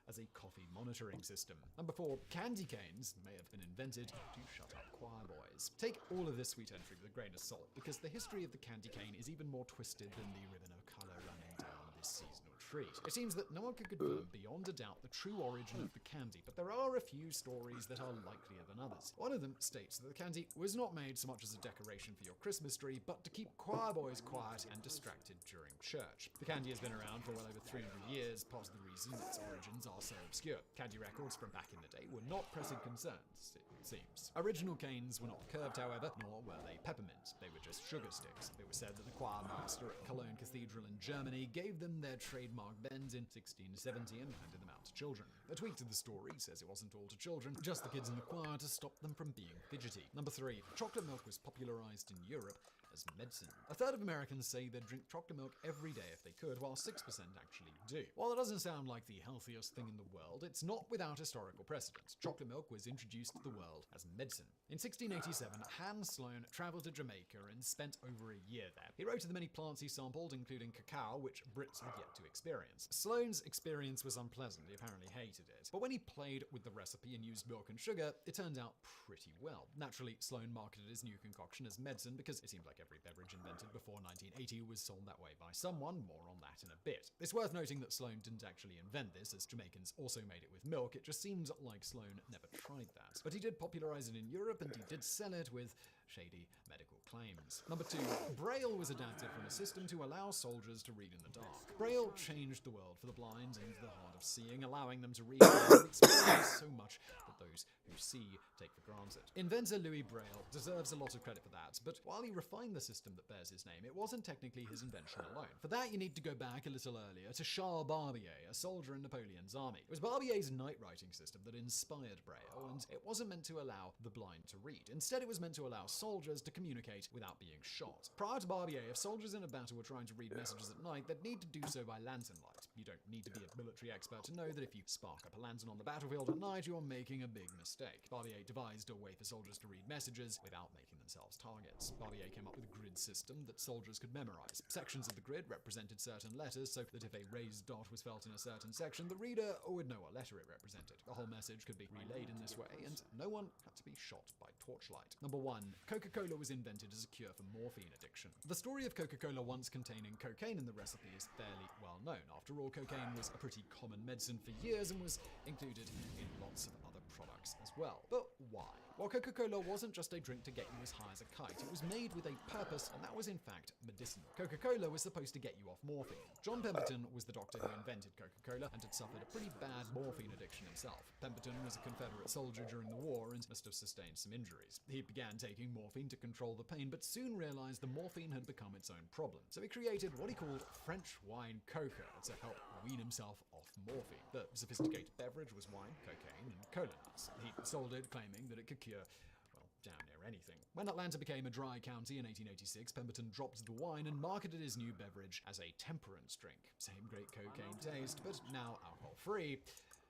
as a coffee monitoring system. Number 4, candy canes may have been invented to shut up choir boys. Take all of this sweet entry with a grain of salt, because the history of the candy cane is even more twisted than the ribbon of colour running down this seasonal treat. It seems that no one could confirm beyond a doubt the true origin of the candy, but there are a few stories that are likelier than others. One of them states that the candy was not made so much as a decoration for your Christmas tree, but to keep choir boys quiet and distracted during church. The candy has been around for well over 300 years, part of the reason its origins are so obscure. Candy records from back in the day were not pressing concerns, it seems. Original canes were not curved, however, nor were they peppermint. They were just sugar sticks. It was said that the choir master at Cologne Cathedral in Germany gave them their trademark bends in 1670 and handed them out to children. A tweak to the story says it wasn't all to children, just the kids in the choir to stop them from being fidgety. Number 3, chocolate milk was popularized in Europe as medicine. A third of Americans say they'd drink chocolate milk every day if they could, while 6% actually do. While it doesn't sound like the healthiest thing in the world, it's not without historical precedent. Chocolate milk was introduced to the world as medicine. In 1687, Hans Sloane traveled to Jamaica and spent over a year there. He wrote of the many plants he sampled, including cacao, which Brits had yet to experience. Sloane's experience was unpleasant. He apparently hated it. But when he played with the recipe and used milk and sugar, it turned out pretty well. Naturally, Sloane marketed his new concoction as medicine because it seemed like every beverage invented before 1980 was sold that way by someone. More on that in a bit. It's worth noting that Sloane didn't actually invent this, as Jamaicans also made it with milk. It just seems like Sloane never tried that. But he did popularize it in Europe, and he did sell it with shady medical claims. Number 2, Braille was adapted from a system to allow soldiers to read in the dark. Braille changed the world for the blind and the hard of seeing, allowing them to read and experience so much that those who see take for granted. Inventor Louis Braille deserves a lot of credit for that, but while he refined the system that bears his name, it wasn't technically his invention alone. For that, you need to go back a little earlier to Charles Barbier, a soldier in Napoleon's army. It was Barbier's night writing system that inspired Braille, and it wasn't meant to allow the blind to read. Instead, it was meant to allow soldiers to communicate without being shot. Prior to Barbier, if soldiers in a battle were trying to read messages at night, they'd need to do so by lantern light. You don't need to be a military expert to know that if you spark up a lantern on the battlefield at night, you're making a big mistake. Barbier devised a way for soldiers to read messages without making themselves targets. Barbier came up with a grid system that soldiers could memorize. Sections of the grid represented certain letters, so that if a raised dot was felt in a certain section, the reader would know what letter it represented. The whole message could be relayed in this way, and no one had to be shot by torchlight. Number 1, Coca-Cola was invented as a cure for morphine addiction. The story of Coca-Cola once containing cocaine in the recipe is fairly well known. After all, cocaine was a pretty common medicine for years and was included in lots of other products as well. But why? Well, Coca-Cola wasn't just a drink to get you as high as a kite. It was made with a purpose, and that was in fact medicinal. Coca-Cola was supposed to get you off morphine. John Pemberton was the doctor who invented Coca-Cola and had suffered a pretty bad morphine addiction himself. Pemberton was a Confederate soldier during the war and must have sustained some injuries. He began taking morphine to control the pain, but soon realized the morphine had become its own problem. So he created what he called French wine coca to help wean himself off morphine. The sophisticated beverage was wine, cocaine, and cola nuts. He sold it, claiming that it could cure, well, damn near anything. When Atlanta became a dry county in 1886, Pemberton dropped the wine and marketed his new beverage as a temperance drink. Same great cocaine taste, but now alcohol-free,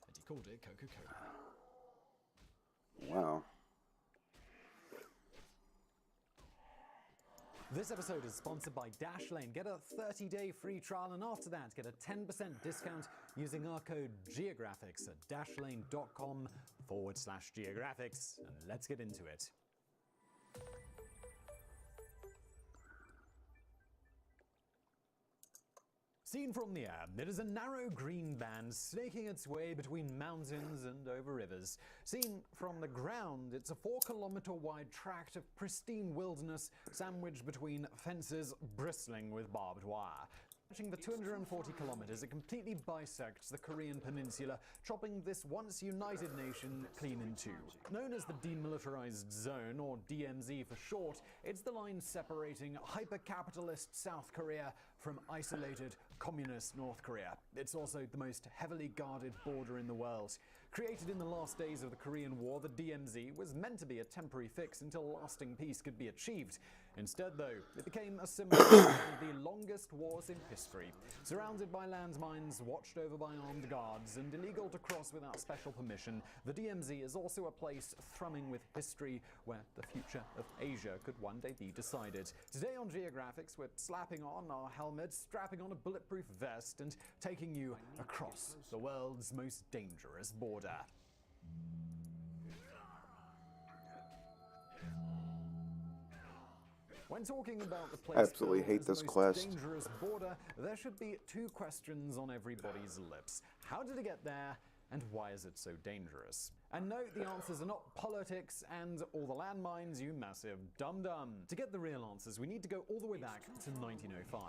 and he called it Coca-Cola. Wow. This episode is sponsored by Dashlane. Get a 30-day free trial, and after that, get a 10% discount using our code GEOGRAPHICS at dashlane.com/geographics. And let's get into it. Seen from the air, it is a narrow green band snaking its way between mountains and over rivers. Seen from the ground, it's a 4-kilometer wide tract of pristine wilderness sandwiched between fences bristling with barbed wire. Stretching for 240 kilometers, it completely bisects the Korean peninsula, chopping this once united nation clean in two. Known as the Demilitarized Zone, or DMZ for short, it's the line separating hyper-capitalist South Korea from isolated communist North Korea. It's also the most heavily guarded border in the world. Created in the last days of the Korean War, the DMZ was meant to be a temporary fix until lasting peace could be achieved. Instead, though, it became a symbol of one of the longest wars in history. Surrounded by landmines, watched over by armed guards, and illegal to cross without special permission, the DMZ is also a place thrumming with history where the future of Asia could one day be decided. Today on Geographics, we're slapping on our helmets, strapping on a bulletproof vest, and taking you across the world's most dangerous border. When talking about the place Absolutely hate as the this most quest. dangerous border, there should be two questions on everybody's lips. How did it get there, and why is it so dangerous? And note the answers are not politics and all the landmines, you massive dum-dum. To get the real answers, we need to go all the way back to 1905.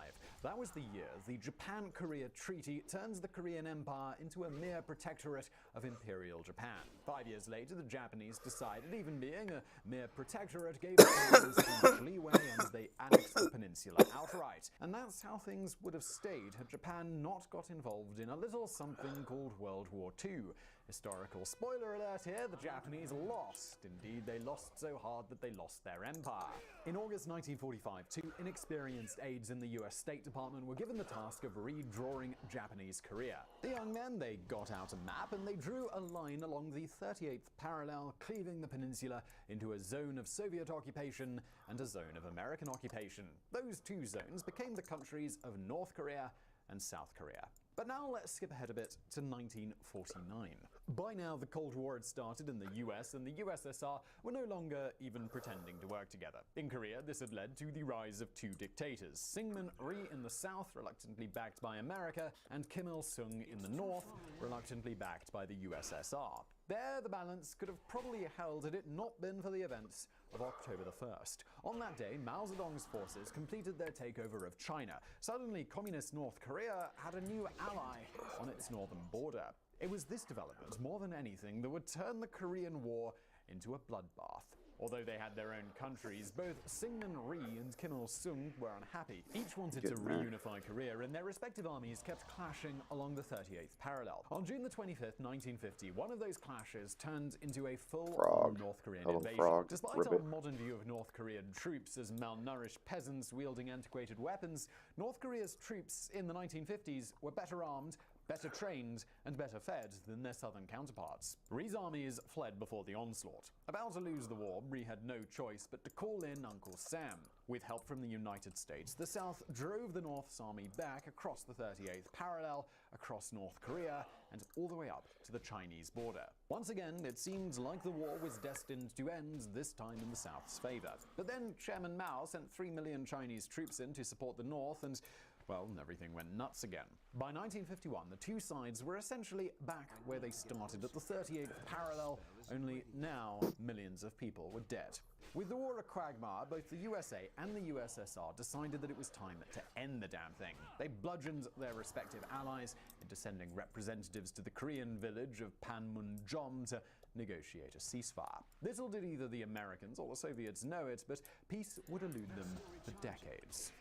That was the year the Japan-Korea Treaty turns the Korean Empire into a mere protectorate of Imperial Japan. 5 years later, the Japanese decided even being a mere protectorate gave them too much leeway and they annexed the peninsula outright. And that's how things would have stayed had Japan not got involved in a little something called World War II. Historical spoiler alert here, the Japanese lost. Indeed, they lost so hard that they lost their empire. In August 1945, two inexperienced aides in the US State Department were given the task of redrawing Japanese Korea. The young men, they got out a map and they drew a line along the 38th parallel, cleaving the peninsula into a zone of Soviet occupation and a zone of American occupation. Those two zones became the countries of North Korea and South Korea. But now let's skip ahead a bit to 1949. By now, the Cold War had started and the US and the USSR were no longer even pretending to work together. In Korea, this had led to the rise of two dictators, Syngman Rhee in the south, reluctantly backed by America, and Kim Il-sung in the north, reluctantly backed by the USSR. There, the balance could have probably held had it not been for the events of October the 1st. On that day, Mao Zedong's forces completed their takeover of China. Suddenly, communist North Korea had a new ally on its northern border. It was this development, more than anything, that would turn the Korean War into a bloodbath. Although they had their own countries, both Syngman Rhee and Kim Il-sung were unhappy. Each wanted to reunify Korea, and their respective armies kept clashing along the 38th parallel. On June the 25th, 1950, one of those clashes turned into a full-on North Korean invasion. Despite our modern view of North Korean troops as malnourished peasants wielding antiquated weapons, North Korea's troops in the 1950s were better armed, better trained, and better fed than their southern counterparts. Rhee's armies fled before the onslaught. About to lose the war, Rhee had no choice but to call in Uncle Sam. With help from the United States, the South drove the North's army back across the 38th parallel, across North Korea, and all the way up to the Chinese border. Once again, it seemed like the war was destined to end, this time in the South's favor. But then Chairman Mao sent 3 million Chinese troops in to support the North, and well, everything went nuts again. By 1951, the two sides were essentially back where they started at the 38th parallel, only now millions of people were dead. With the war a quagmire, both the USA and the USSR decided that it was time to end the damn thing. They bludgeoned their respective allies into sending representatives to the Korean village of Panmunjom to negotiate a ceasefire. Little did either the Americans or the Soviets know it, but peace would elude them for decades.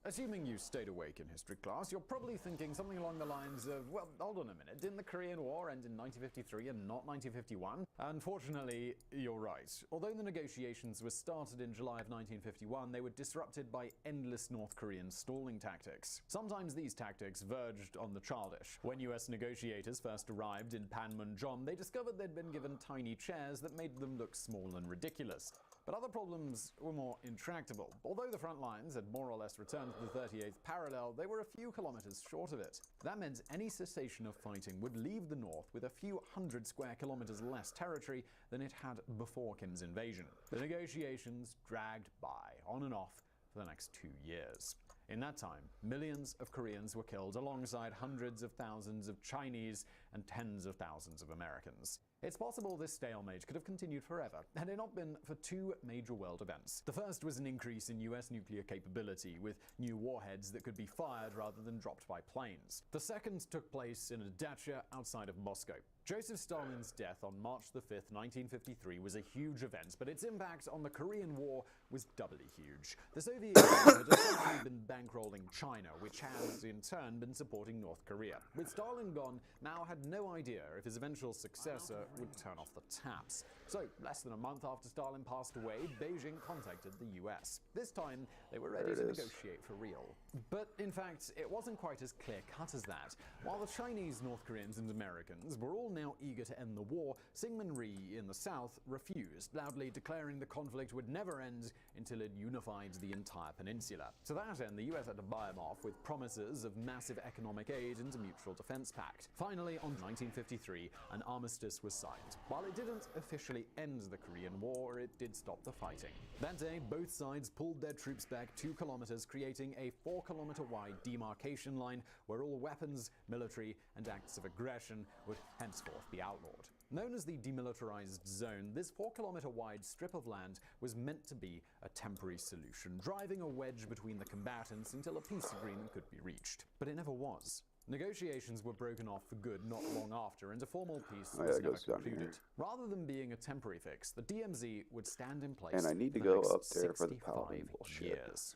Assuming you stayed awake in history class, you're probably thinking something along the lines of, well, hold on a minute, didn't the Korean War end in 1953 and not 1951? Unfortunately, you're right. Although the negotiations were started in July of 1951, they were disrupted by endless North Korean stalling tactics. Sometimes these tactics verged on the childish. When US negotiators first arrived in Panmunjom, they discovered they'd been given tiny chairs that made them look small and ridiculous. But other problems were more intractable. Although the front lines had more or less returned to the 38th parallel, they were a few kilometers short of it. That meant any cessation of fighting would leave the North with a few hundred square kilometers less territory than it had before Kim's invasion. The negotiations dragged by, on and off, for the next 2 years. In that time, millions of Koreans were killed alongside hundreds of thousands of Chinese and tens of thousands of Americans. It's possible this stalemate could have continued forever had it not been for two major world events. The first was an increase in US nuclear capability, with new warheads that could be fired rather than dropped by planes. The second took place in a dacha outside of Moscow. Joseph Stalin's death on March the 5th, 1953 was a huge event, but its impact on the Korean War was doubly huge. The Soviet Union had essentially been bankrolling China, which has in turn been supporting North Korea. With Stalin gone, Mao had no idea if his eventual successor would turn off the taps. So, less than a month after Stalin passed away, Beijing contacted the US. This time, they were ready to negotiate for real. But in fact, it wasn't quite as clear-cut as that. While the Chinese, North Koreans, and Americans were all now eager to end the war, Syngman Rhee in the south refused, loudly declaring the conflict would never end until it unified the entire peninsula. To that end, the US had to buy him off with promises of massive economic aid and a mutual defense pact. Finally, on 1953, an armistice was signed. While it didn't officially end the Korean War, it did stop the fighting. That day, both sides pulled their troops back 2 kilometers, creating a 4-kilometer wide demarcation line where all weapons, military, and acts of aggression would henceforth be outlawed. Known as the Demilitarized Zone, this 4-kilometer wide strip of land was meant to be a temporary solution, driving a wedge between the combatants until a peace agreement could be reached. But it never was. Negotiations were broken off for good not long after, and a formal peace was never concluded. Rather than being a temporary fix, the DMZ would stand in place And I need to for go the next up there for the 65 Paladin bullshit. years.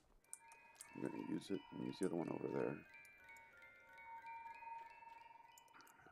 I'm gonna use it and use the other one over there.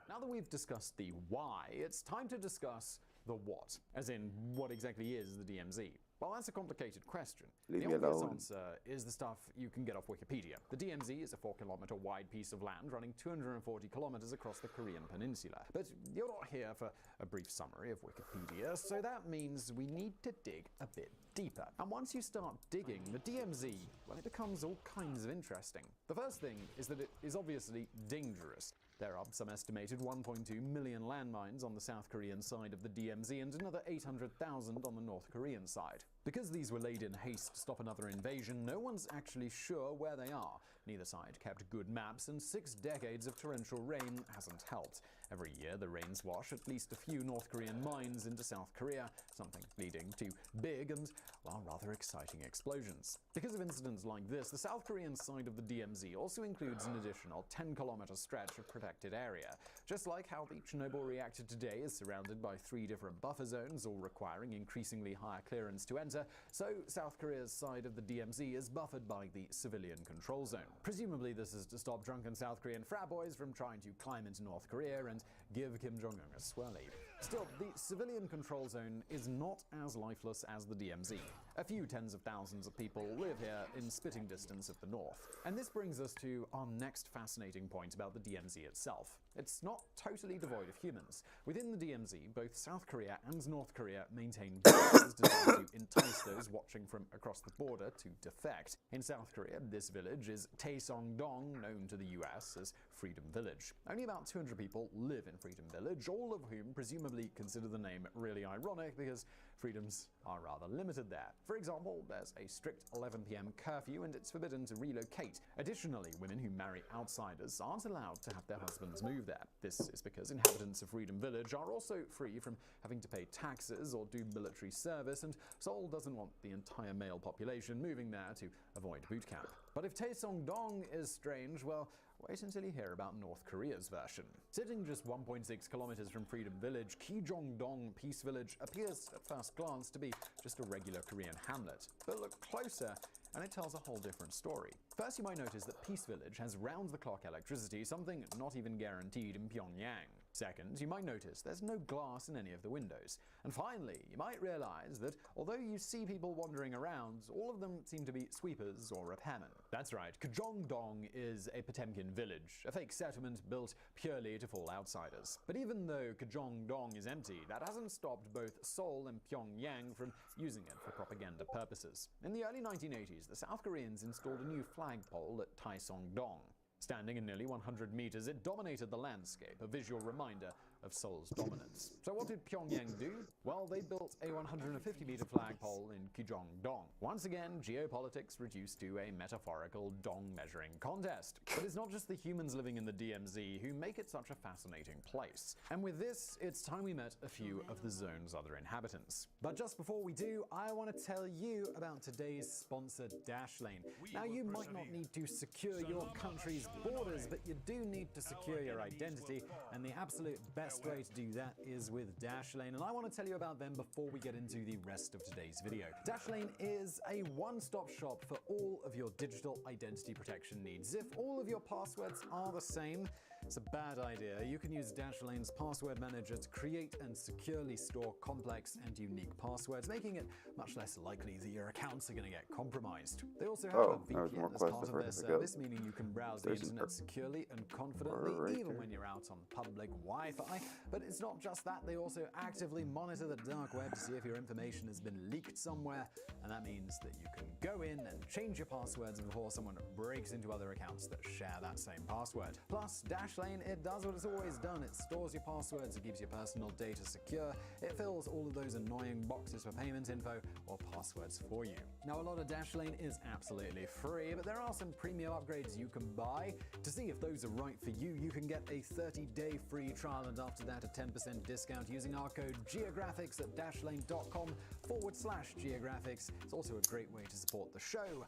Now that we've discussed the why, it's time to discuss the what, as in what exactly is the DMZ? Well, that's a complicated question. Leave The me obvious alone. answer is the stuff you can get off Wikipedia. The DMZ is a 4-kilometer wide piece of land running 240 kilometers across the Korean peninsula. But you're not here for a brief summary of Wikipedia, so that means we need to dig a bit deeper. And once you start digging, the DMZ, well, it becomes all kinds of interesting. The first thing is that it is obviously dangerous. There are some estimated 1.2 million landmines on the South Korean side of the DMZ and another 800,000 on the North Korean side. Because these were laid in haste to stop another invasion, no one's actually sure where they are. Neither side kept good maps, and 6 decades of torrential rain hasn't helped. Every year, the rains wash at least a few North Korean mines into South Korea, something leading to big and, well, rather exciting explosions. Because of incidents like this, the South Korean side of the DMZ also includes an additional 10-kilometer stretch of protected area. Just like how the Chernobyl reactor today is surrounded by 3 different buffer zones, all requiring increasingly higher clearance to enter, so South Korea's side of the DMZ is buffered by the civilian control zone. Presumably this is to stop drunken South Korean frat boys from trying to climb into North Korea and give Kim Jong-un a swirly. Still, the civilian control zone is not as lifeless as the DMZ. A few tens of thousands of people live here in spitting distance of the north. And this brings us to our next fascinating point about the DMZ itself. It's not totally devoid of humans. Within the DMZ, both South Korea and North Korea maintain villages designed to entice those watching from across the border to defect. In South Korea, this village is Taesongdong, known to the US as Freedom Village. Only about 200 people live in Freedom Village, all of whom presumably consider the name really ironic because freedoms are rather limited there. For example, there's a strict 11 p.m. curfew and it's forbidden to relocate. Additionally, women who marry outsiders aren't allowed to have their husbands move there. This is because inhabitants of Freedom Village are also free from having to pay taxes or do military service, and Seoul doesn't want the entire male population moving there to avoid boot camp. But if Taesongdong is strange, well, wait until you hear about North Korea's version. Sitting just 1.6 kilometers from Freedom Village, Kijongdong Peace Village appears at first glance to be just a regular Korean hamlet. But look closer, and it tells a whole different story. First, you might notice that Peace Village has round-the-clock electricity, something not even guaranteed in Pyongyang. Second, you might notice there's no glass in any of the windows. And finally, you might realize that although you see people wandering around, all of them seem to be sweepers or repairmen. That's right, Kijongdong is a Potemkin village, a fake settlement built purely to fool outsiders. But even though Kijongdong is empty, that hasn't stopped both Seoul and Pyongyang from using it for propaganda purposes. In the early 1980s, the South Koreans installed a new flagpole at Taesongdong. Standing at nearly 100 meters, it dominated the landscape, a visual reminder of Seoul's dominance. So what did Pyongyang do? Well, they built a 150-meter flagpole in Kijong-dong. Once again, geopolitics reduced to a metaphorical dong measuring contest. But it's not just the humans living in the DMZ who make it such a fascinating place. And with this, it's time we met a few of the zone's other inhabitants. But just before we do, I want to tell you about today's sponsor, Dashlane. Now, you might not need to secure your country's borders, but you do need to secure your identity, and the absolute best way to do that is with Dashlane, and I want to tell you about them before we get into the rest of today's video. Dashlane is a one-stop shop for all of your digital identity protection needs. If all of your passwords are the same, it's a bad idea. You can use Dashlane's password manager to create and securely store complex and unique passwords, making it much less likely that your accounts are going to get compromised. They also have a VPN as part of their service, meaning you can browse the internet securely and confidently, even when you're out on public Wi-Fi. But it's not just that, they also actively monitor the dark web to see if your information has been leaked somewhere, and that means that you can go in and change your passwords before someone breaks into other accounts that share that same password. Plus, Dashlane, it does what it's always done. It stores your passwords, it keeps your personal data secure, it fills all of those annoying boxes for payment info or passwords for you. Now, a lot of Dashlane is absolutely free, but there are some premium upgrades you can buy. To see if those are right for you, you can get a 30-day free trial, and after that, a 10% discount using our code GEOGRAPHICS at dashlane.com/geographics. It's also a great way to support the show.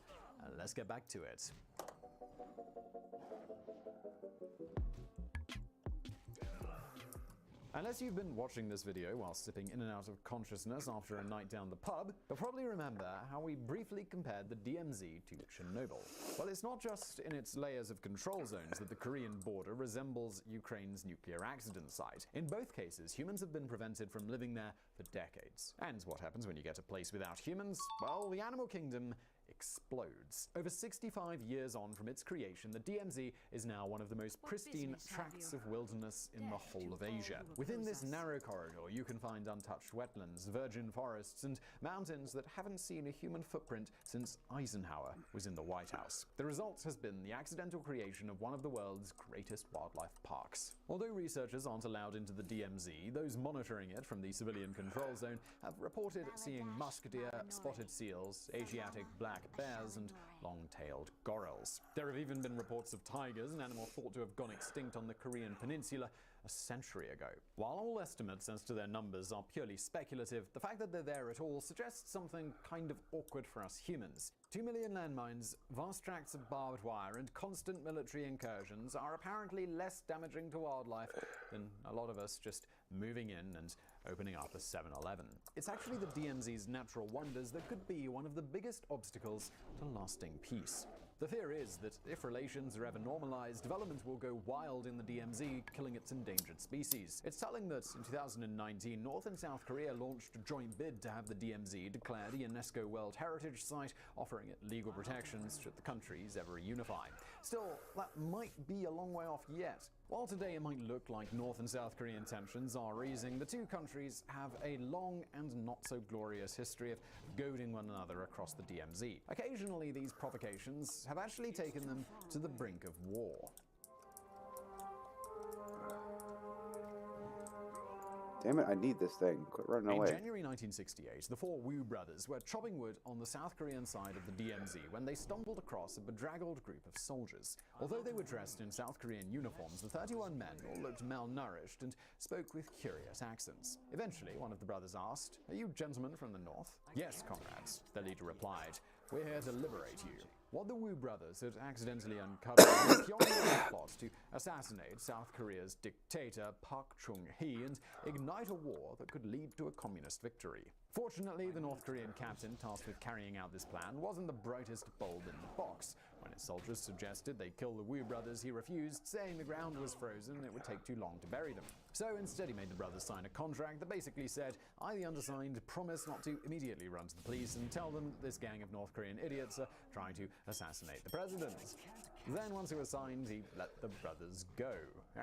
Let's get back to it. Unless you've been watching this video while slipping in and out of consciousness after a night down the pub, you'll probably remember how we briefly compared the DMZ to Chernobyl. Well, it's not just in its layers of control zones that the Korean border resembles Ukraine's nuclear accident site. In both cases, humans have been prevented from living there for decades. And what happens when you get a place without humans? Well, the animal kingdom explodes. Over 65 years on from its creation, the DMZ is now one of the most pristine tracts of wilderness in the whole of Asia. Within this narrow corridor, you can find untouched wetlands, virgin forests, and mountains that haven't seen a human footprint since Eisenhower was in the White House. The result has been the accidental creation of one of the world's greatest wildlife parks. Although researchers aren't allowed into the DMZ, those monitoring it from the civilian control zone have reported seeing musk deer, spotted seals, Asiatic black bears, and long-tailed gorals. There have even been reports of tigers, an animal thought to have gone extinct on the Korean peninsula a century ago. While all estimates as to their numbers are purely speculative, the fact that they're there at all suggests something kind of awkward for us humans. 2 million landmines, vast tracts of barbed wire, and constant military incursions are apparently less damaging to wildlife than a lot of us just moving in and opening up a 7-Eleven. It's actually the DMZ's natural wonders that could be one of the biggest obstacles to lasting peace. The fear is that if relations are ever normalized, development will go wild in the DMZ, killing its endangered species. It's telling that in 2019, North and South Korea launched a joint bid to have the DMZ declared a UNESCO World Heritage Site, offering it legal protections should the countries ever unify. Still, that might be a long way off yet. While today it might look like North and South Korean tensions are easing, the two countries have a long and not so glorious history of goading one another across the DMZ. Occasionally, these provocations have actually taken them to the brink of war. Damn it, I need this thing. Quit running away. In January 1968, the four Woo brothers were chopping wood on the South Korean side of the DMZ when they stumbled across a bedraggled group of soldiers. Although they were dressed in South Korean uniforms, the 31 men all looked malnourished and spoke with curious accents. Eventually, one of the brothers asked, "Are you gentlemen from the north?" "Yes, comrades," their leader replied. "We're here to liberate you." What the Woo brothers had accidentally uncovered was Pyongyang's plot to assassinate South Korea's dictator Park Chung-hee and ignite a war that could lead to a communist victory. Fortunately, the North Korean captain tasked with carrying out this plan wasn't the brightest bulb in the box. When his soldiers suggested they kill the Woo brothers, he refused, saying the ground was frozen and it would take too long to bury them. So instead he made the brothers sign a contract that basically said, "I, the undersigned, promise not to immediately run to the police and tell them this gang of North Korean idiots are trying to assassinate the president." Then, once he was signed, he let the brothers go.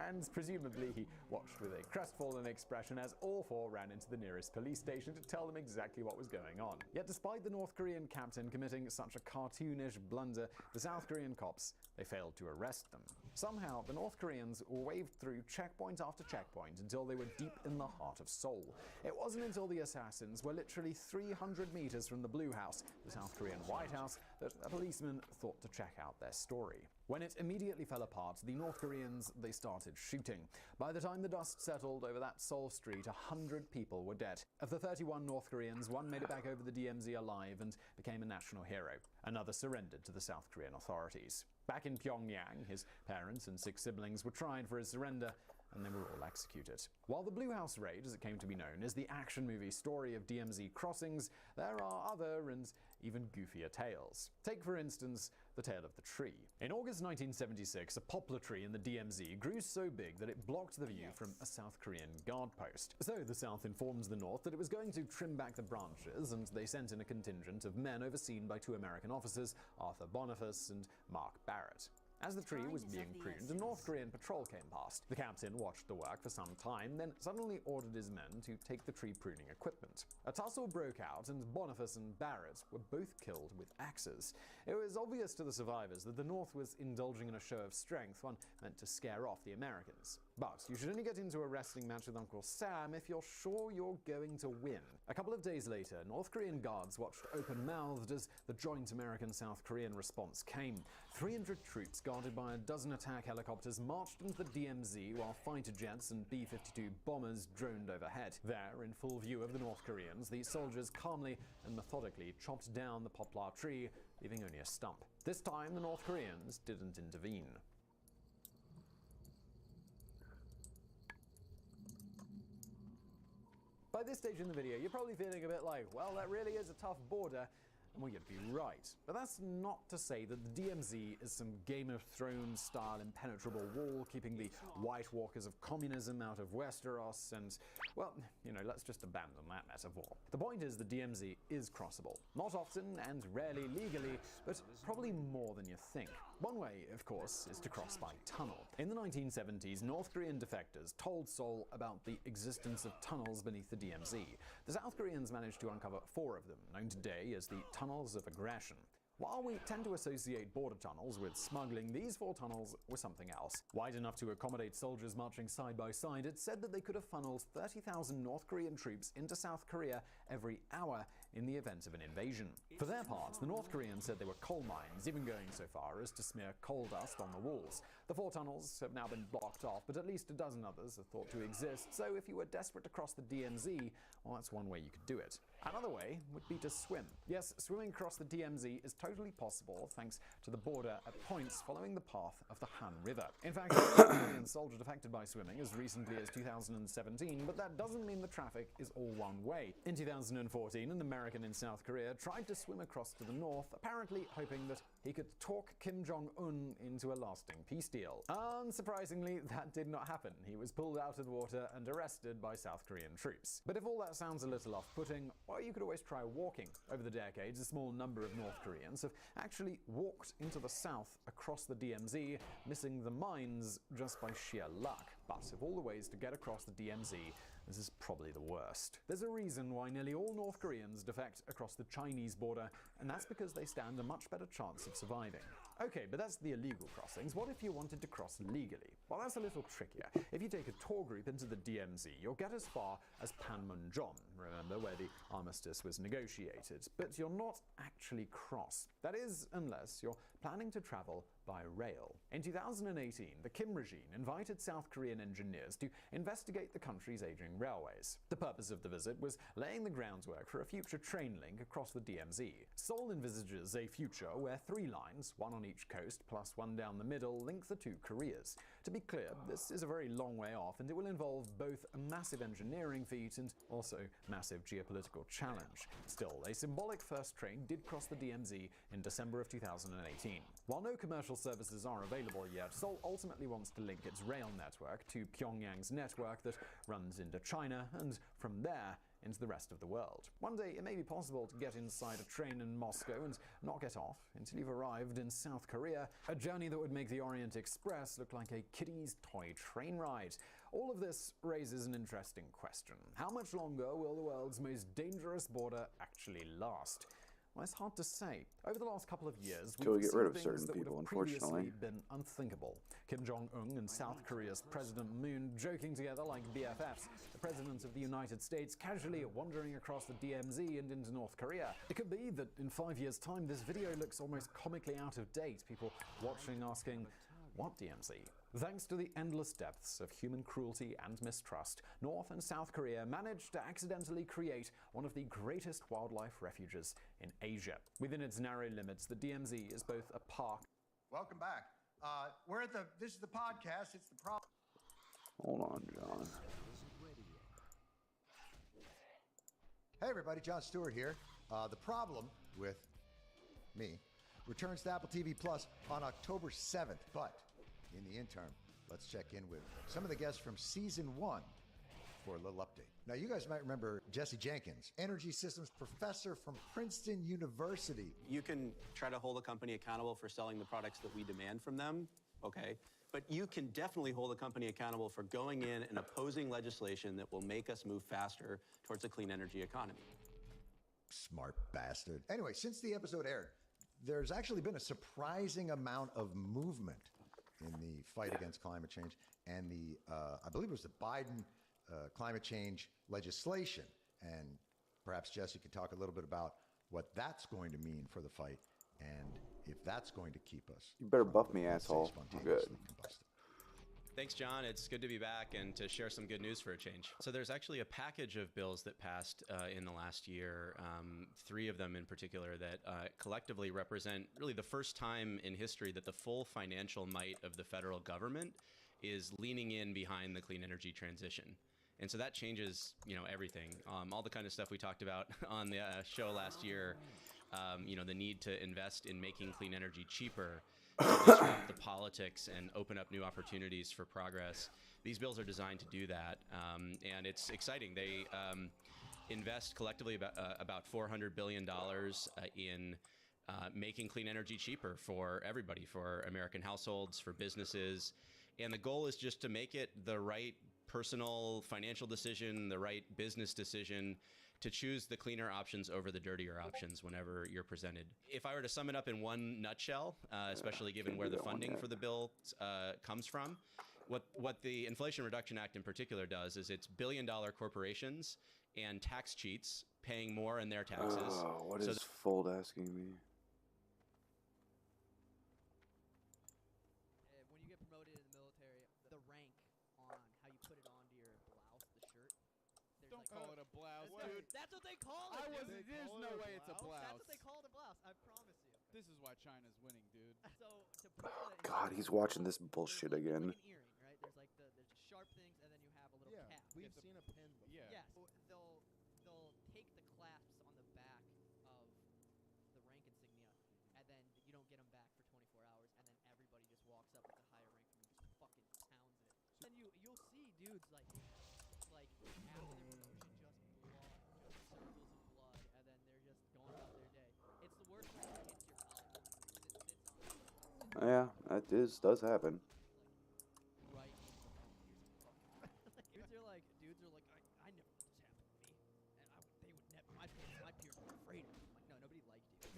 And presumably, he watched with a crestfallen expression as all four ran into the nearest police station to tell them exactly what was going on. Yet, despite the North Korean captain committing such a cartoonish blunder, the South Korean cops, they failed to arrest them. Somehow, the North Koreans waved through checkpoint after checkpoint until they were deep in the heart of Seoul. It wasn't until the assassins were literally 300 meters from the Blue House, the South Korean White House, that a policeman thought to check out their story. When it immediately fell apart, the North Koreans, they started shooting. By the time the dust settled over that Seoul street, 100 people were dead. Of the 31 North Koreans, one made it back over the DMZ alive and became a national hero. Another surrendered to the South Korean authorities. Back in Pyongyang, his parents and 6 siblings were tried for his surrender, and they were all executed. While the Blue House Raid, as it came to be known, is the action movie story of DMZ crossings, there are other and even goofier tales. Take, for instance, the tale of the tree. In August 1976, a poplar tree in the DMZ grew so big that it blocked the view from a South Korean guard post. So the South informs the North that it was going to trim back the branches, and they sent in a contingent of men overseen by 2 American officers, Arthur Boniface and Mark Barrett. As the tree was being pruned, a North Korean patrol came past. The captain watched the work for some time, then suddenly ordered his men to take the tree pruning equipment. A tussle broke out, and Boniface and Barrett were both killed with axes. It was obvious to the survivors that the North was indulging in a show of strength, one meant to scare off the Americans. But you should only get into a wrestling match with Uncle Sam if you're sure you're going to win. A couple of days later, North Korean guards watched open-mouthed as the joint American-South Korean response came. 300 troops guarded by a dozen attack helicopters marched into the DMZ while fighter jets and B-52 bombers droned overhead. There, in full view of the North Koreans, the soldiers calmly and methodically chopped down the poplar tree, leaving only a stump. This time, the North Koreans didn't intervene. By this stage in the video, you're probably feeling a bit like, well, that really is a tough border. Well, you'd be right. But that's not to say that the DMZ is some Game of Thrones style impenetrable wall keeping the White Walkers of communism out of Westeros and, well, let's just abandon that metaphor. The point is the DMZ is crossable. Not often and rarely legally, but probably more than you think. One way, of course, is to cross by tunnel. In the 1970s, North Korean defectors told Seoul about the existence of tunnels beneath the DMZ. The South Koreans managed to uncover 4 of them, known today as the Tunnels of Aggression. While we tend to associate border tunnels with smuggling, these 4 tunnels were something else. Wide enough to accommodate soldiers marching side by side, it's said that they could have funneled 30,000 North Korean troops into South Korea every hour in the event of an invasion. For their part, the North Koreans said they were coal mines, even going so far as to smear coal dust on the walls. The 4 tunnels have now been blocked off, but at least a dozen others are thought to exist, so if you were desperate to cross the DMZ, well, that's one way you could do it. Another way would be to swim. Yes, swimming across the DMZ is totally possible thanks to the border at points following the path of the Han River. In fact, there were million soldiers affected by swimming as recently as 2017, but that doesn't mean the traffic is all one way. In 2014, an American in South Korea tried to swim across to the north, apparently hoping that he could talk Kim Jong-un into a lasting peace deal. Unsurprisingly, that did not happen. He was pulled out of the water and arrested by South Korean troops. But if all that sounds a little off-putting, well, you could always try walking. Over the decades, a small number of North Koreans have actually walked into the south across the DMZ, missing the mines just by sheer luck. But of all the ways to get across the DMZ, this is probably the worst. There's a reason why nearly all North Koreans defect across the Chinese border, and that's because they stand a much better chance of surviving. Okay, but that's the illegal crossings. What if you wanted to cross legally? Well, that's a little trickier. If you take a tour group into the DMZ, you'll get as far as Panmunjom, remember, where the armistice was negotiated. But you'll not actually cross. That is, unless you're planning to travel by rail. In 2018, the Kim regime invited South Korean engineers to investigate the country's aging railways. The purpose of the visit was laying the groundwork for a future train link across the DMZ. Seoul envisages a future where 3 lines, one on each coast plus one down the middle, link the 2 Koreas. To be clear, this is a very long way off, and it will involve both a massive engineering feat and also massive geopolitical challenge. Still, a symbolic first train did cross the DMZ in December of 2018. While no commercial services are available yet, Seoul ultimately wants to link its rail network to Pyongyang's network that runs into China, and from there, into the rest of the world. One day, it may be possible to get inside a train in Moscow and not get off until you've arrived in South Korea, a journey that would make the Orient Express look like a kiddie's toy train ride. All of this raises an interesting question. How much longer will the world's most dangerous border actually last? Well, it's hard to say. Over the last couple of years, Till we we've get seen rid of things certain that would people, have previously unfortunately. been unthinkable. Kim Jong-un and South Korea's President Moon joking together like BFFs. The President of the United States casually wandering across the DMZ and into North Korea. It could be that in 5 years' time, this video looks almost comically out of date. People watching asking, what DMZ? Thanks to the endless depths of human cruelty and mistrust, North and South Korea managed to accidentally create one of the greatest wildlife refuges in Asia. Within its narrow limits, the DMZ is both a park. Welcome back. This is the podcast. It's the problem. Hold on, John. Hey, everybody. Jon Stewart here. The problem with me returns to Apple TV Plus on October 7th. But in the interim, let's check in with some of the guests from season 1 for a little update. Now, you guys might remember Jesse Jenkins, energy systems professor from Princeton University. You can try to hold a company accountable for selling the products that we demand from them, okay? But you can definitely hold a company accountable for going in and opposing legislation that will make us move faster towards a clean energy economy. Smart bastard. Anyway, since the episode aired, there's actually been a surprising amount of movement in the fight against climate change and the, I believe it was the Biden climate change legislation. And perhaps Jesse could talk a little bit about what that's going to mean for the fight and if that's going to keep us. You better from, buff me, let's say, asshole. spontaneously combusting. Thanks, John. It's good to be back and to share some good news for a change. So there's actually a package of bills that passed in the last year, 3 of them in particular, that collectively represent really the first time in history that the full financial might of the federal government is leaning in behind the clean energy transition. And so that changes, everything. All the kind of stuff we talked about on the show last year, the need to invest in making clean energy cheaper, disrupt the politics and open up new opportunities for progress. These bills are designed to do that, and it's exciting. They invest collectively about $400 billion in making clean energy cheaper for everybody, for American households, for businesses. And the goal is just to make it the right personal financial decision, the right business decision, to choose the cleaner options over the dirtier options whenever you're presented. If I were to sum it up in one nutshell, especially given where the funding for the bill comes from, what the Inflation Reduction Act in particular does is it's billion-dollar corporations and tax cheats paying more in their taxes. Oh, what is Fold asking me? When you get promoted in the military, the rank on how you put it onto your blouse, the shirt. Don't call it a blouse, That's dude. That's what they call it. I dude. wasn't. There's no way it's a blouse. That's what they call it, a blouse. I promise you. This is why China's winning, dude. So to put the God, he's watching this bullshit again. Like an earring, right? There's like there's the sharp things, and then you have a little Yeah, cap. we've seen a pin before. Yeah. So they'll take the clasps on the back of the rank insignia, and then you don't get them back for 24 hours, and then everybody just walks up with the higher rank and just fucking pounds it. Then you'll see dudes like after their promotion, just blood, just circles of blood, and then they're just going about their day. It's the worst way to get to your college. It sits on Yeah, that does happen. right. Dudes are like, I never let this happen to me, and they would never. My peers were afraid of me. I'm like, no, nobody liked you.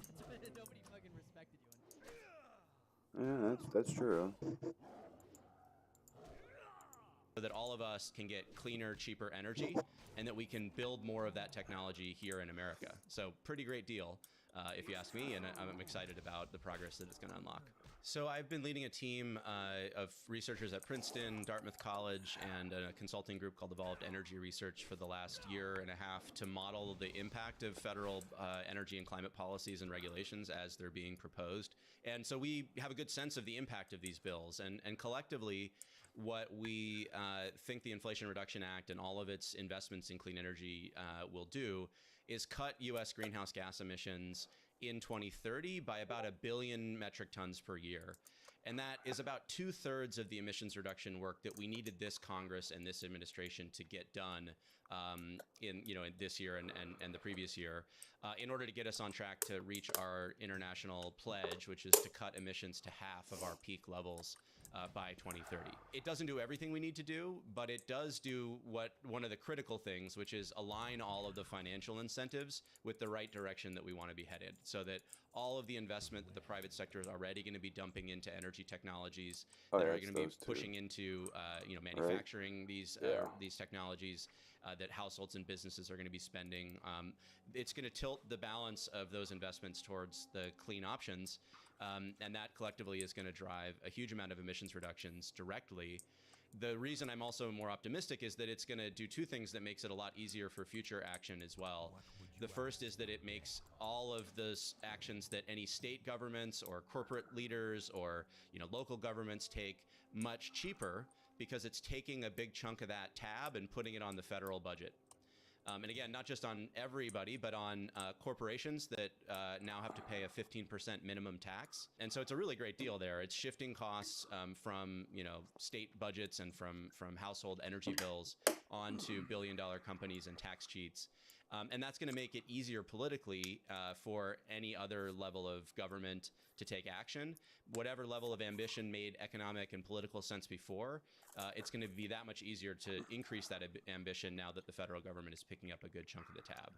Nobody fucking respected you. Yeah, that's true. So that all of us can get cleaner, cheaper energy, and that we can build more of that technology here in America. So pretty great deal, if you ask me, and I'm excited about the progress that it's going to unlock. So I've been leading a team of researchers at Princeton, Dartmouth College, and a consulting group called Evolved Energy Research for the last year and a half to model the impact of federal energy and climate policies and regulations as they're being proposed. And so we have a good sense of the impact of these bills, and collectively, what we think the Inflation Reduction Act and all of its investments in clean energy will do is cut U.S. greenhouse gas emissions in 2030 by about 1 billion metric tons per year. And that is about 2/3 of the emissions reduction work that we needed this Congress and this administration to get done in this year and the previous year in order to get us on track to reach our international pledge, which is to cut emissions to half of our peak levels by 2030. It doesn't do everything we need to do, but it does do one of the critical things, which is align all of the financial incentives with the right direction that we want to be headed, so that all of the investment that the private sector is already going to be dumping into energy technologies that are going to be pushing into manufacturing these technologies that households and businesses are going to be spending. It's going to tilt the balance of those investments towards the clean options, and that collectively is going to drive a huge amount of emissions reductions directly. The reason I'm also more optimistic is that it's going to do two things that makes it a lot easier for future action as well. The first is that it makes all of those actions that any state governments or corporate leaders or local governments take much cheaper, because it's taking a big chunk of that tab and putting it on the federal budget. And again, not just on everybody, but on corporations that now have to pay a 15% minimum tax. And so it's a really great deal there. It's shifting costs from state budgets and from household energy bills onto billion-dollar companies and tax cheats. And that's going to make it easier politically for any other level of government to take action. Whatever level of ambition made economic and political sense before, it's going to be that much easier to increase that ambition now that the federal government is picking up a good chunk of the tab.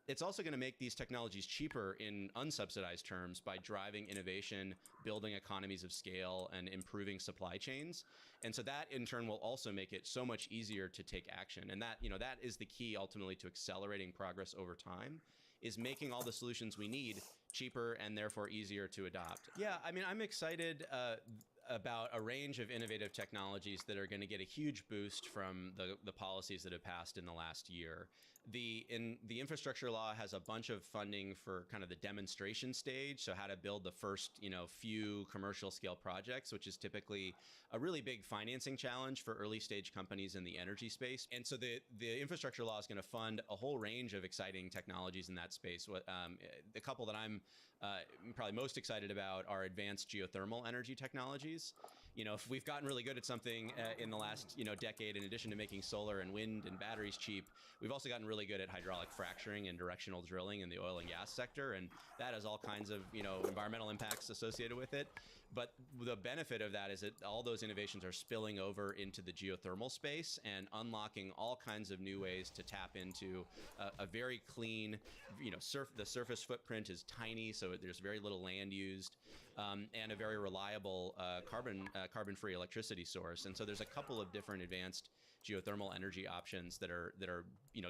It's also going to make these technologies cheaper in unsubsidized terms by driving innovation, building economies of scale, and improving supply chains. And so that in turn will also make it so much easier to take action. And that is the key ultimately to accelerating progress over time, is making all the solutions we need cheaper and therefore easier to adopt. Yeah, I mean, I'm excited about a range of innovative technologies that are going to get a huge boost from the policies that have passed in the last year. The infrastructure law has a bunch of funding for kind of the demonstration stage, so how to build the first few commercial scale projects, which is typically a really big financing challenge for early stage companies in the energy space. And so the infrastructure law is going to fund a whole range of exciting technologies in that space. The couple that I'm probably most excited about are advanced geothermal energy technologies. If we've gotten really good at something in the last decade, in addition to making solar and wind and batteries cheap, we've also gotten really good at hydraulic fracturing and directional drilling in the oil and gas sector, and that has all kinds of environmental impacts associated with it. But the benefit of that is that all those innovations are spilling over into the geothermal space and unlocking all kinds of new ways to tap into a very clean, the surface footprint is tiny, so there's very little land used, and a very reliable carbon-free electricity source. And so there's a couple of different advanced geothermal energy options that are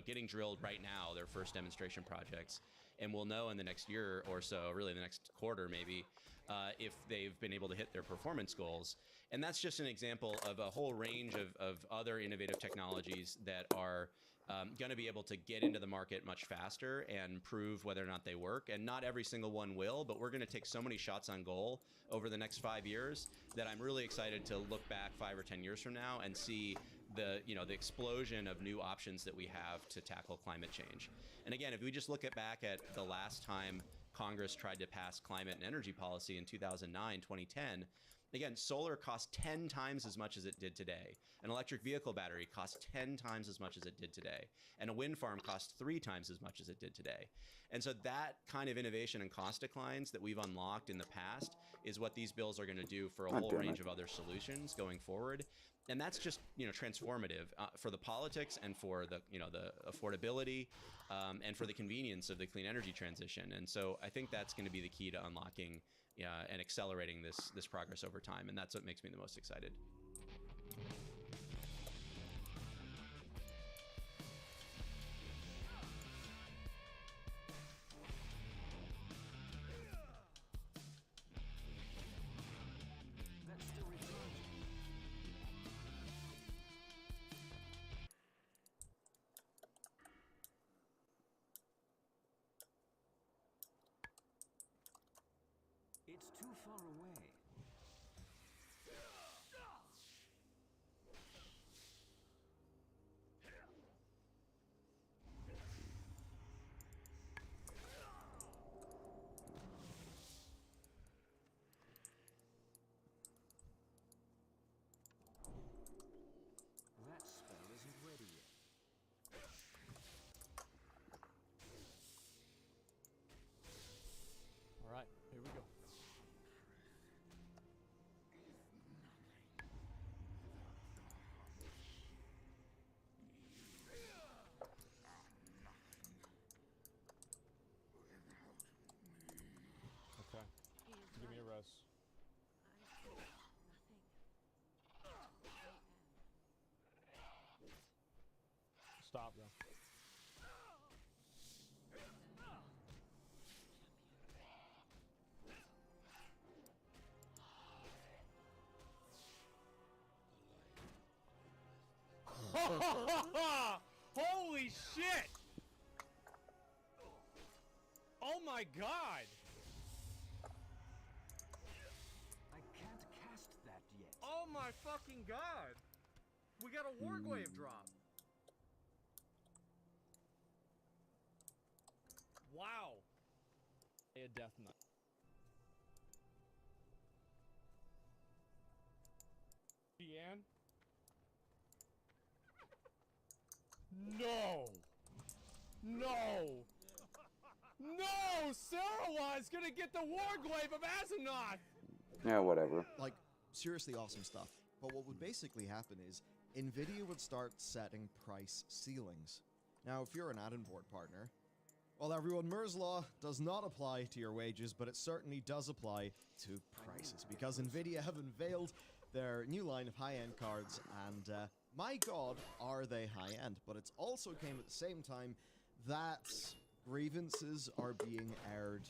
getting drilled right now, their first demonstration projects, and we'll know in the next year or so, really the next quarter maybe, if they've been able to hit their performance goals. And that's just an example of a whole range of other innovative technologies that are going to be able to get into the market much faster and prove whether or not they work. And not every single one will, but we're going to take so many shots on goal over the next 5 years that I'm really excited to look back 5 or 10 years from now and see the explosion of new options that we have to tackle climate change. And again, if we just look back at the last time Congress tried to pass climate and energy policy in 2009, 2010, again, solar cost 10 times as much as it did today. An electric vehicle battery costs 10 times as much as it did today. And a wind farm costs 3 times as much as it did today. And so that kind of innovation and cost declines that we've unlocked in the past is what these bills are going to do for a whole range of other solutions going forward. And that's just transformative for the politics and for the the affordability and for the convenience of the clean energy transition. And so I think that's going to be the key to unlocking and accelerating this progress over time. And that's what makes me the most excited. It's too far away. stop though. Holy shit! Oh my god! I can't cast that yet. Oh my fucking god! We got a Warglaive drop. Wow. A Death Knight. Deanne? No! No! No! Sarawat's gonna get the Warglaive of Azeroth! Yeah, whatever. Like, seriously awesome stuff. But what would basically happen is NVIDIA would start setting price ceilings. Now, if you're an add-in board partner, well, everyone, Moore's Law does not apply to your wages, but it certainly does apply to prices, because NVIDIA have unveiled their new line of high-end cards, and my god, are they high-end. But it's also came at the same time that grievances are being aired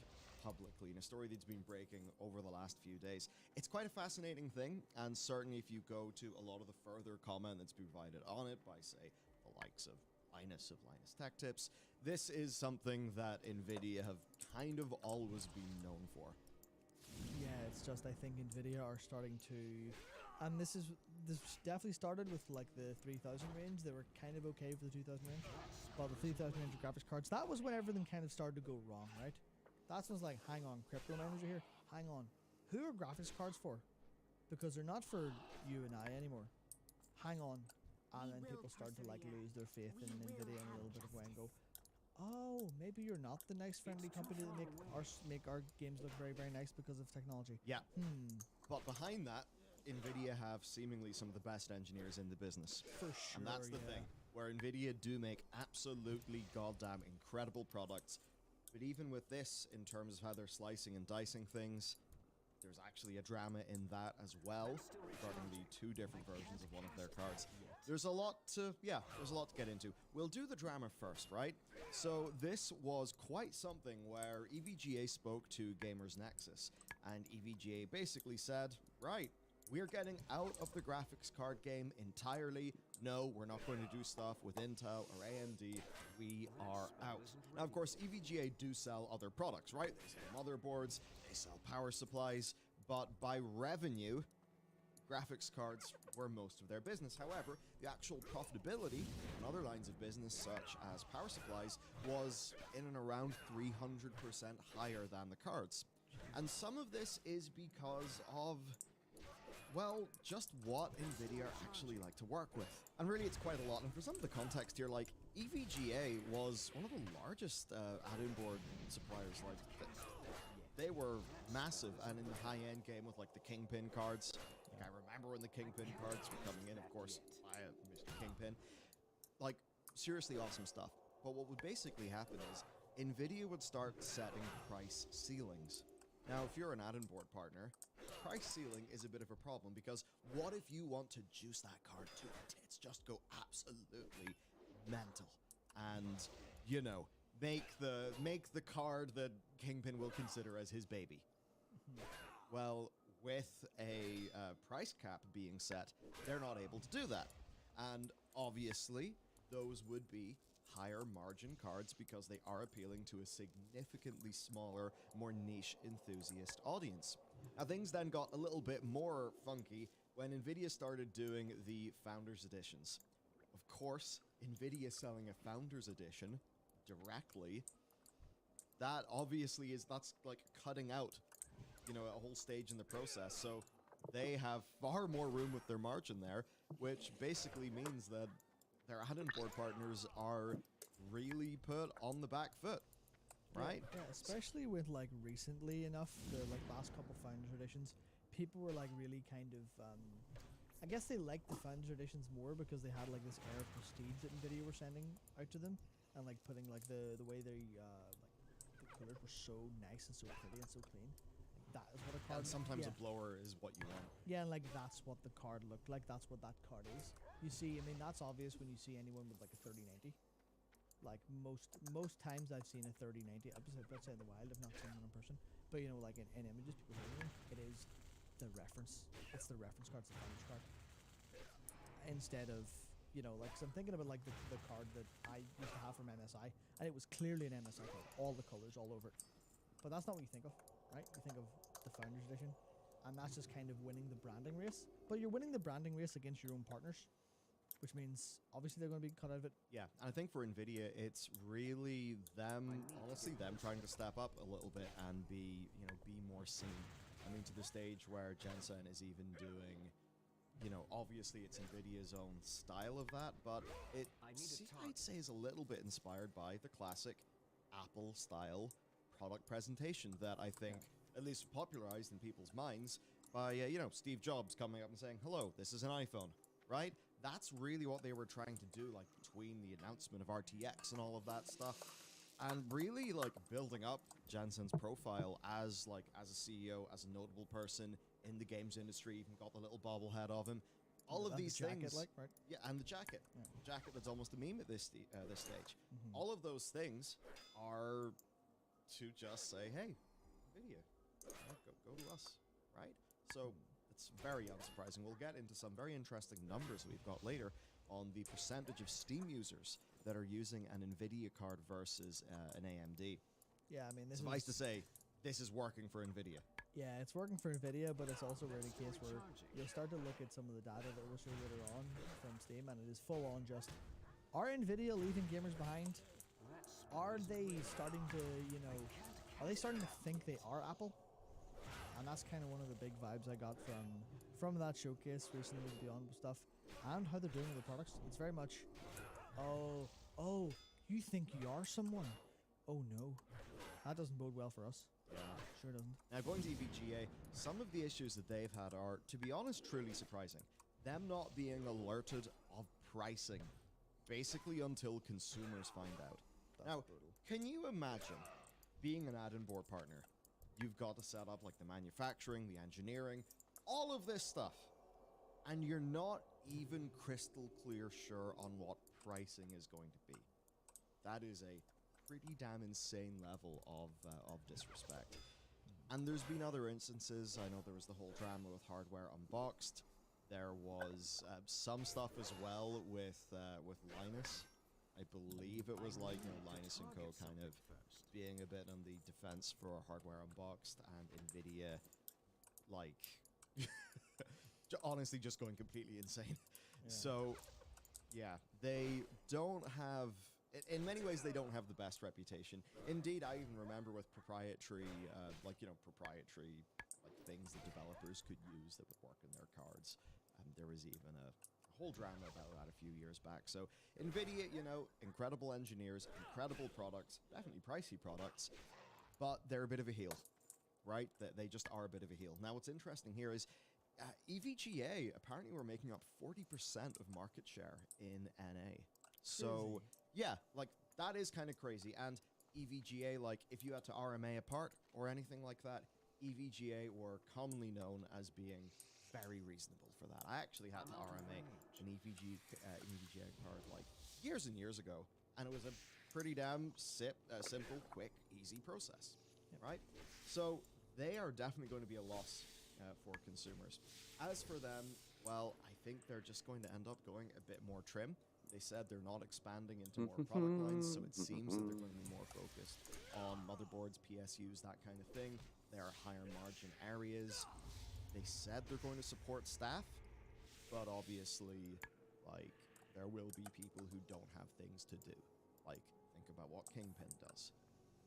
publicly in a story that's been breaking over the last few days. It's quite a fascinating thing, and certainly if you go to a lot of the further comment that's been provided on it by, say, the likes of Linus Tech Tips, this is something that NVIDIA have kind of always been known for. Yeah, it's just I think NVIDIA are starting to, and this definitely started with like the 3000 range. They were kind of okay for the 2000 range, but the 3000 range of graphics cards, that was when everything kind of started to go wrong, right? That's when it's like, hang on, crypto miners are here. Hang on, who are graphics cards for? Because they're not for you and I anymore. Hang on, and then people start to like lose their faith in NVIDIA in a little bit of way and go, oh, maybe you're not the nice friendly company that make our games look very, very nice because of technology. Yeah. But behind that, NVIDIA have seemingly some of the best engineers in the business. For sure, And that's the thing, where NVIDIA do make absolutely goddamn incredible products. But even with this, in terms of how they're slicing and dicing things, there's actually a drama in that as well, regarding the two different versions of one of their cards. There's a lot to get into. We'll do the drama first, right? So this was quite something where EVGA spoke to Gamers Nexus, and EVGA basically said, right, we're getting out of the graphics card game entirely. No, we're not going to do stuff with Intel or AMD. We are out. Now, of course, EVGA do sell other products, right? They sell motherboards, they sell power supplies, but by revenue, graphics cards were most of their business. However, the actual profitability in other lines of business, such as power supplies, was in and around 300% higher than the cards. And some of this is because of, well, just what NVIDIA actually like to work with. And really, it's quite a lot. And for some of the context here, like, EVGA was one of the largest add-in board suppliers. Like, they were massive, and in the high-end game with, like, the Kingpin cards. Like, I remember when the Kingpin cards were coming in, of course, I Mr. Kingpin. Like, seriously awesome stuff. But what would basically happen is NVIDIA would start setting price ceilings. Now, if you're an add-in board partner, price ceiling is a bit of a problem, because what if you want to juice that card to the tits, just go absolutely mental, and, you know, make the card that Kingpin will consider as his baby? Well, with a price cap being set, they're not able to do that. And obviously, those would be higher margin cards because they are appealing to a significantly smaller, more niche enthusiast audience. Now, things then got a little bit more funky when NVIDIA started doing the Founders Editions. Of course, NVIDIA selling a Founders Edition directly, that obviously that's like cutting out, you know, a whole stage in the process. So they have far more room with their margin there, which basically means that their add-in board partners are really put on the back foot, right? Yeah, especially with like recently enough, the like last couple Founders Editions, people were like really kind of, I guess they liked the Founders Editions more because they had like this air of prestige that NVIDIA were sending out to them, and like putting like the way they like the colors were so nice and so pretty and so clean. that is what a card. And sometimes yeah. a blower is what you want. Yeah, and like that's what the card looked like. That's what that card is. You see, I mean, that's obvious when you see anyone with like a 3090. Like most times I've seen a 3090. Let's say in the wild, I've not seen one in person. But you know, like in images, people say it is the reference. It's the reference card. It's the damage card. Instead of, you know, like, so I'm thinking about like the card that I used to have from MSI, and it was clearly an MSI card, all the colors all over it. But that's not what you think of, right? You think of the Founders Edition, and that's just kind of winning the branding race. But you're winning the branding race against your own partners, which means obviously they're going to be cut out of it. Yeah, and I think for Nvidia, it's really them, honestly, them trying to step up a little bit and be more seen. I mean, to the stage where Jensen is even doing, you know, obviously it's Nvidia's own style of that, but I'd say is a little bit inspired by the classic Apple style product presentation that I think at least popularized in people's minds by, Steve Jobs coming up and saying, hello, this is an iPhone, right? That's really what they were trying to do, like, between the announcement of RTX and all of that stuff, and really, like, building up Jensen's profile as a CEO, as a notable person in the games industry, even got the little bobblehead of him. All of these things, like, right? yeah, and the jacket, the jacket that's almost a meme at this stage. All of those things are to just say, hey, Nvidia, go to us, right? So it's very unsurprising. We'll get into some very interesting numbers we've got later on the percentage of Steam users that are using an Nvidia card versus an AMD. Yeah, I mean, this Suffice is to say, this is working for Nvidia. Yeah, it's working for Nvidia, but it's also really a case where you'll start to look at some of the data that we'll show later on from Steam, and it is full on just, are Nvidia leaving gamers behind? Are they starting to, are they starting to think they are Apple? And that's kind of one of the big vibes I got from that showcase recently with Beyond stuff, and how they're doing with the products. It's very much, oh, you think you are someone? Oh no, that doesn't bode well for us. Yeah. Sure doesn't. Now, going to EVGA, some of the issues that they've had are, to be honest, truly surprising. Them not being alerted of pricing, basically until consumers find out. Now, can you imagine being an add-in board partner? You've got to set up like the manufacturing, the engineering, all of this stuff, and you're not even crystal clear sure on what pricing is going to be. That is a pretty damn insane level of disrespect. And there's been other instances. I know there was the whole drama with Hardware Unboxed. There was some stuff as well with Linus. I believe it was like, Linus and Co. kind of being a bit on the defense for Hardware Unboxed, and Nvidia, like, honestly just going completely insane. Yeah. So, yeah, they don't have, in many ways, they don't have the best reputation. Indeed, I even remember with proprietary things that developers could use that would work in their cards. There was even a whole drama about that a few years back. So Nvidia, incredible engineers, incredible products, definitely pricey products, but they're a bit of a heel, right? They just are a bit of a heel. Now, what's interesting here is EVGA apparently were making up 40% of market share in NA. So yeah, like, that is kind of crazy. And EVGA, like, if you had to RMA a part or anything like that, EVGA were commonly known as being very reasonable for that. I actually had to RMA an EVGA card like years and years ago, and it was a pretty damn simple, quick, easy process, right? So they are definitely going to be a loss for consumers. As for them, well, I think they're just going to end up going a bit more trim. They said they're not expanding into more product lines, so it seems that they're going to be more focused on motherboards, PSUs, that kind of thing. There are higher margin areas. They said they're going to support staff, but obviously, like, there will be people who don't have things to do. Like, think about what Kingpin does.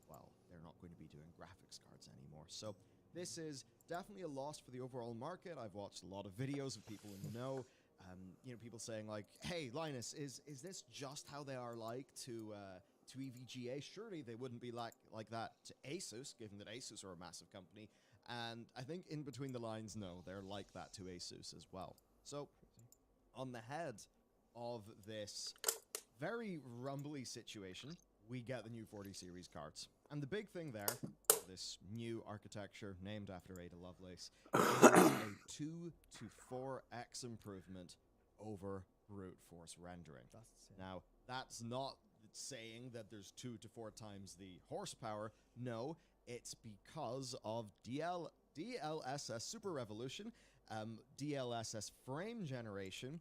Well, they're not going to be doing graphics cards anymore. So this is definitely a loss for the overall market. I've watched a lot of videos of people in the know. People saying like, "Hey, Linus, is this just how they are like to EVGA? Surely they wouldn't be like that to ASUS, given that ASUS are a massive company." And I think in between the lines, no, they're like that to ASUS as well. So, on the head of this very rumbly situation, we get the new 40 series cards. And the big thing there this new architecture named after Ada Lovelace, is a 2 to 4x improvement over brute force rendering. Now, that's not saying that there's 2 to 4 times the horsepower. No, it's because of DLSS Super Revolution, DLSS frame generation,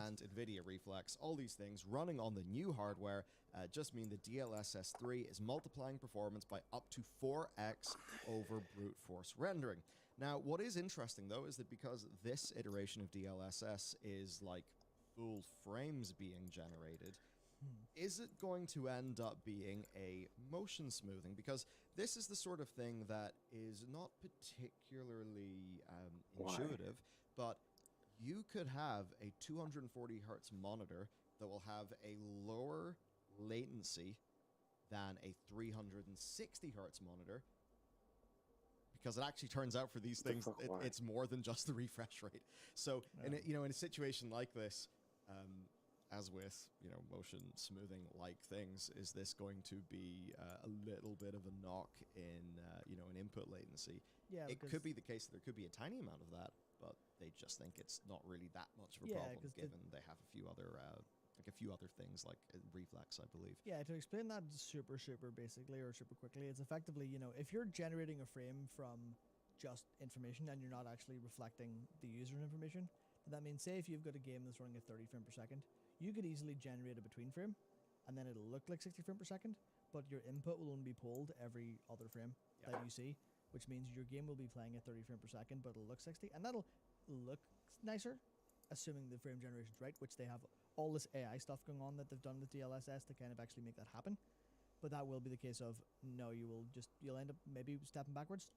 and NVIDIA Reflex. All these things running on the new hardware just mean the DLSS 3 is multiplying performance by up to 4x over brute force rendering. Now, what is interesting, though, is that because this iteration of DLSS is like full frames being generated, is it going to end up being a motion smoothing? Because this is the sort of thing that is not particularly intuitive, but you could have a 240 hertz monitor that will have a lower latency than a 360 hertz monitor, because it actually turns out for these things it's more than just the refresh rate. So in a situation like this, as with motion smoothing like things, is this going to be a little bit of a knock in an input latency? Yeah, it could be the case that there could be a tiny amount of that, but they just think it's not really that much of a problem, given they have a few other things like reflex, I believe. Yeah, to explain that super basically, or super quickly, it's effectively, if you're generating a frame from just information and you're not actually reflecting the user's information, that means, say if you've got a game that's running at 30 frames per second, you could easily generate a between frame and then it'll look like 60 frames per second, but your input will only be pulled every other frame that you see, which means your game will be playing at 30 frames per second, but it'll look 60, and that'll look nicer, assuming the frame generation's right, which they have all this AI stuff going on that they've done with DLSS to kind of actually make that happen. But that will be the case of, no, you'll end up maybe stepping backwards.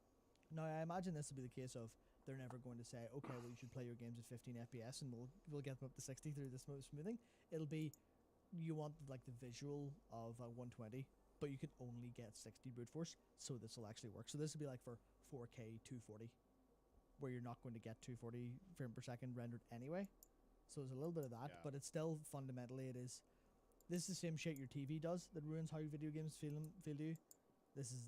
Now, I imagine this will be the case of, they're never going to say, okay, well, you should play your games at 15 FPS and we'll get them up to 60 through the smoothing. It'll be, you want like the visual of 120, but you can only get 60 brute force, so this will actually work. So this will be like for 4K 240, where you're not going to get 240 frame per second rendered anyway. So there's a little bit of that, but it's still fundamentally this is the same shit your TV does that ruins how video games feel to you. This is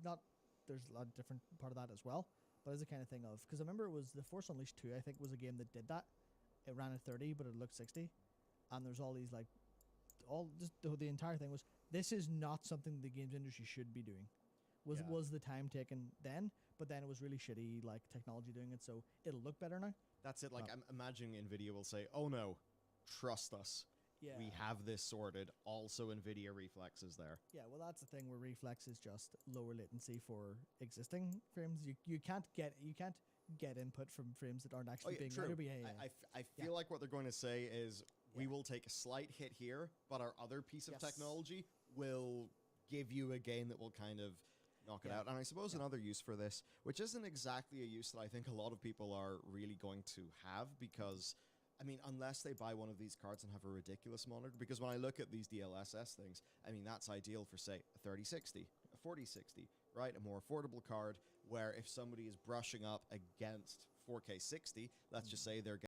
not, there's a lot of different part of that as well. But it's the kind of thing of, because I remember it was the Force Unleashed 2, I think, was a game that did that. It ran at 30, but it looked 60. And there's all these, the entire thing was, this is not something the games industry should be doing. Was the time taken then, but then it was really shitty, technology doing it, so it'll look better now. That's it. I'm imagining NVIDIA will say, oh no, trust us. Yeah. We have this sorted. Also, NVIDIA Reflex is there. Yeah, well, that's the thing where Reflex is just lower latency for existing frames. You can't get input from frames that aren't actually being rendered. I feel like what they're going to say is, we will take a slight hit here, but our other piece of technology will give you a gain that will kind of knock it out. And I suppose another use for this, which isn't exactly a use that I think a lot of people are really going to have, because unless they buy one of these cards and have a ridiculous monitor, because when I look at these DLSS things, that's ideal for, say, a 3060, a 4060, right? A more affordable card where if somebody is brushing up against 4K 60, let's just say they're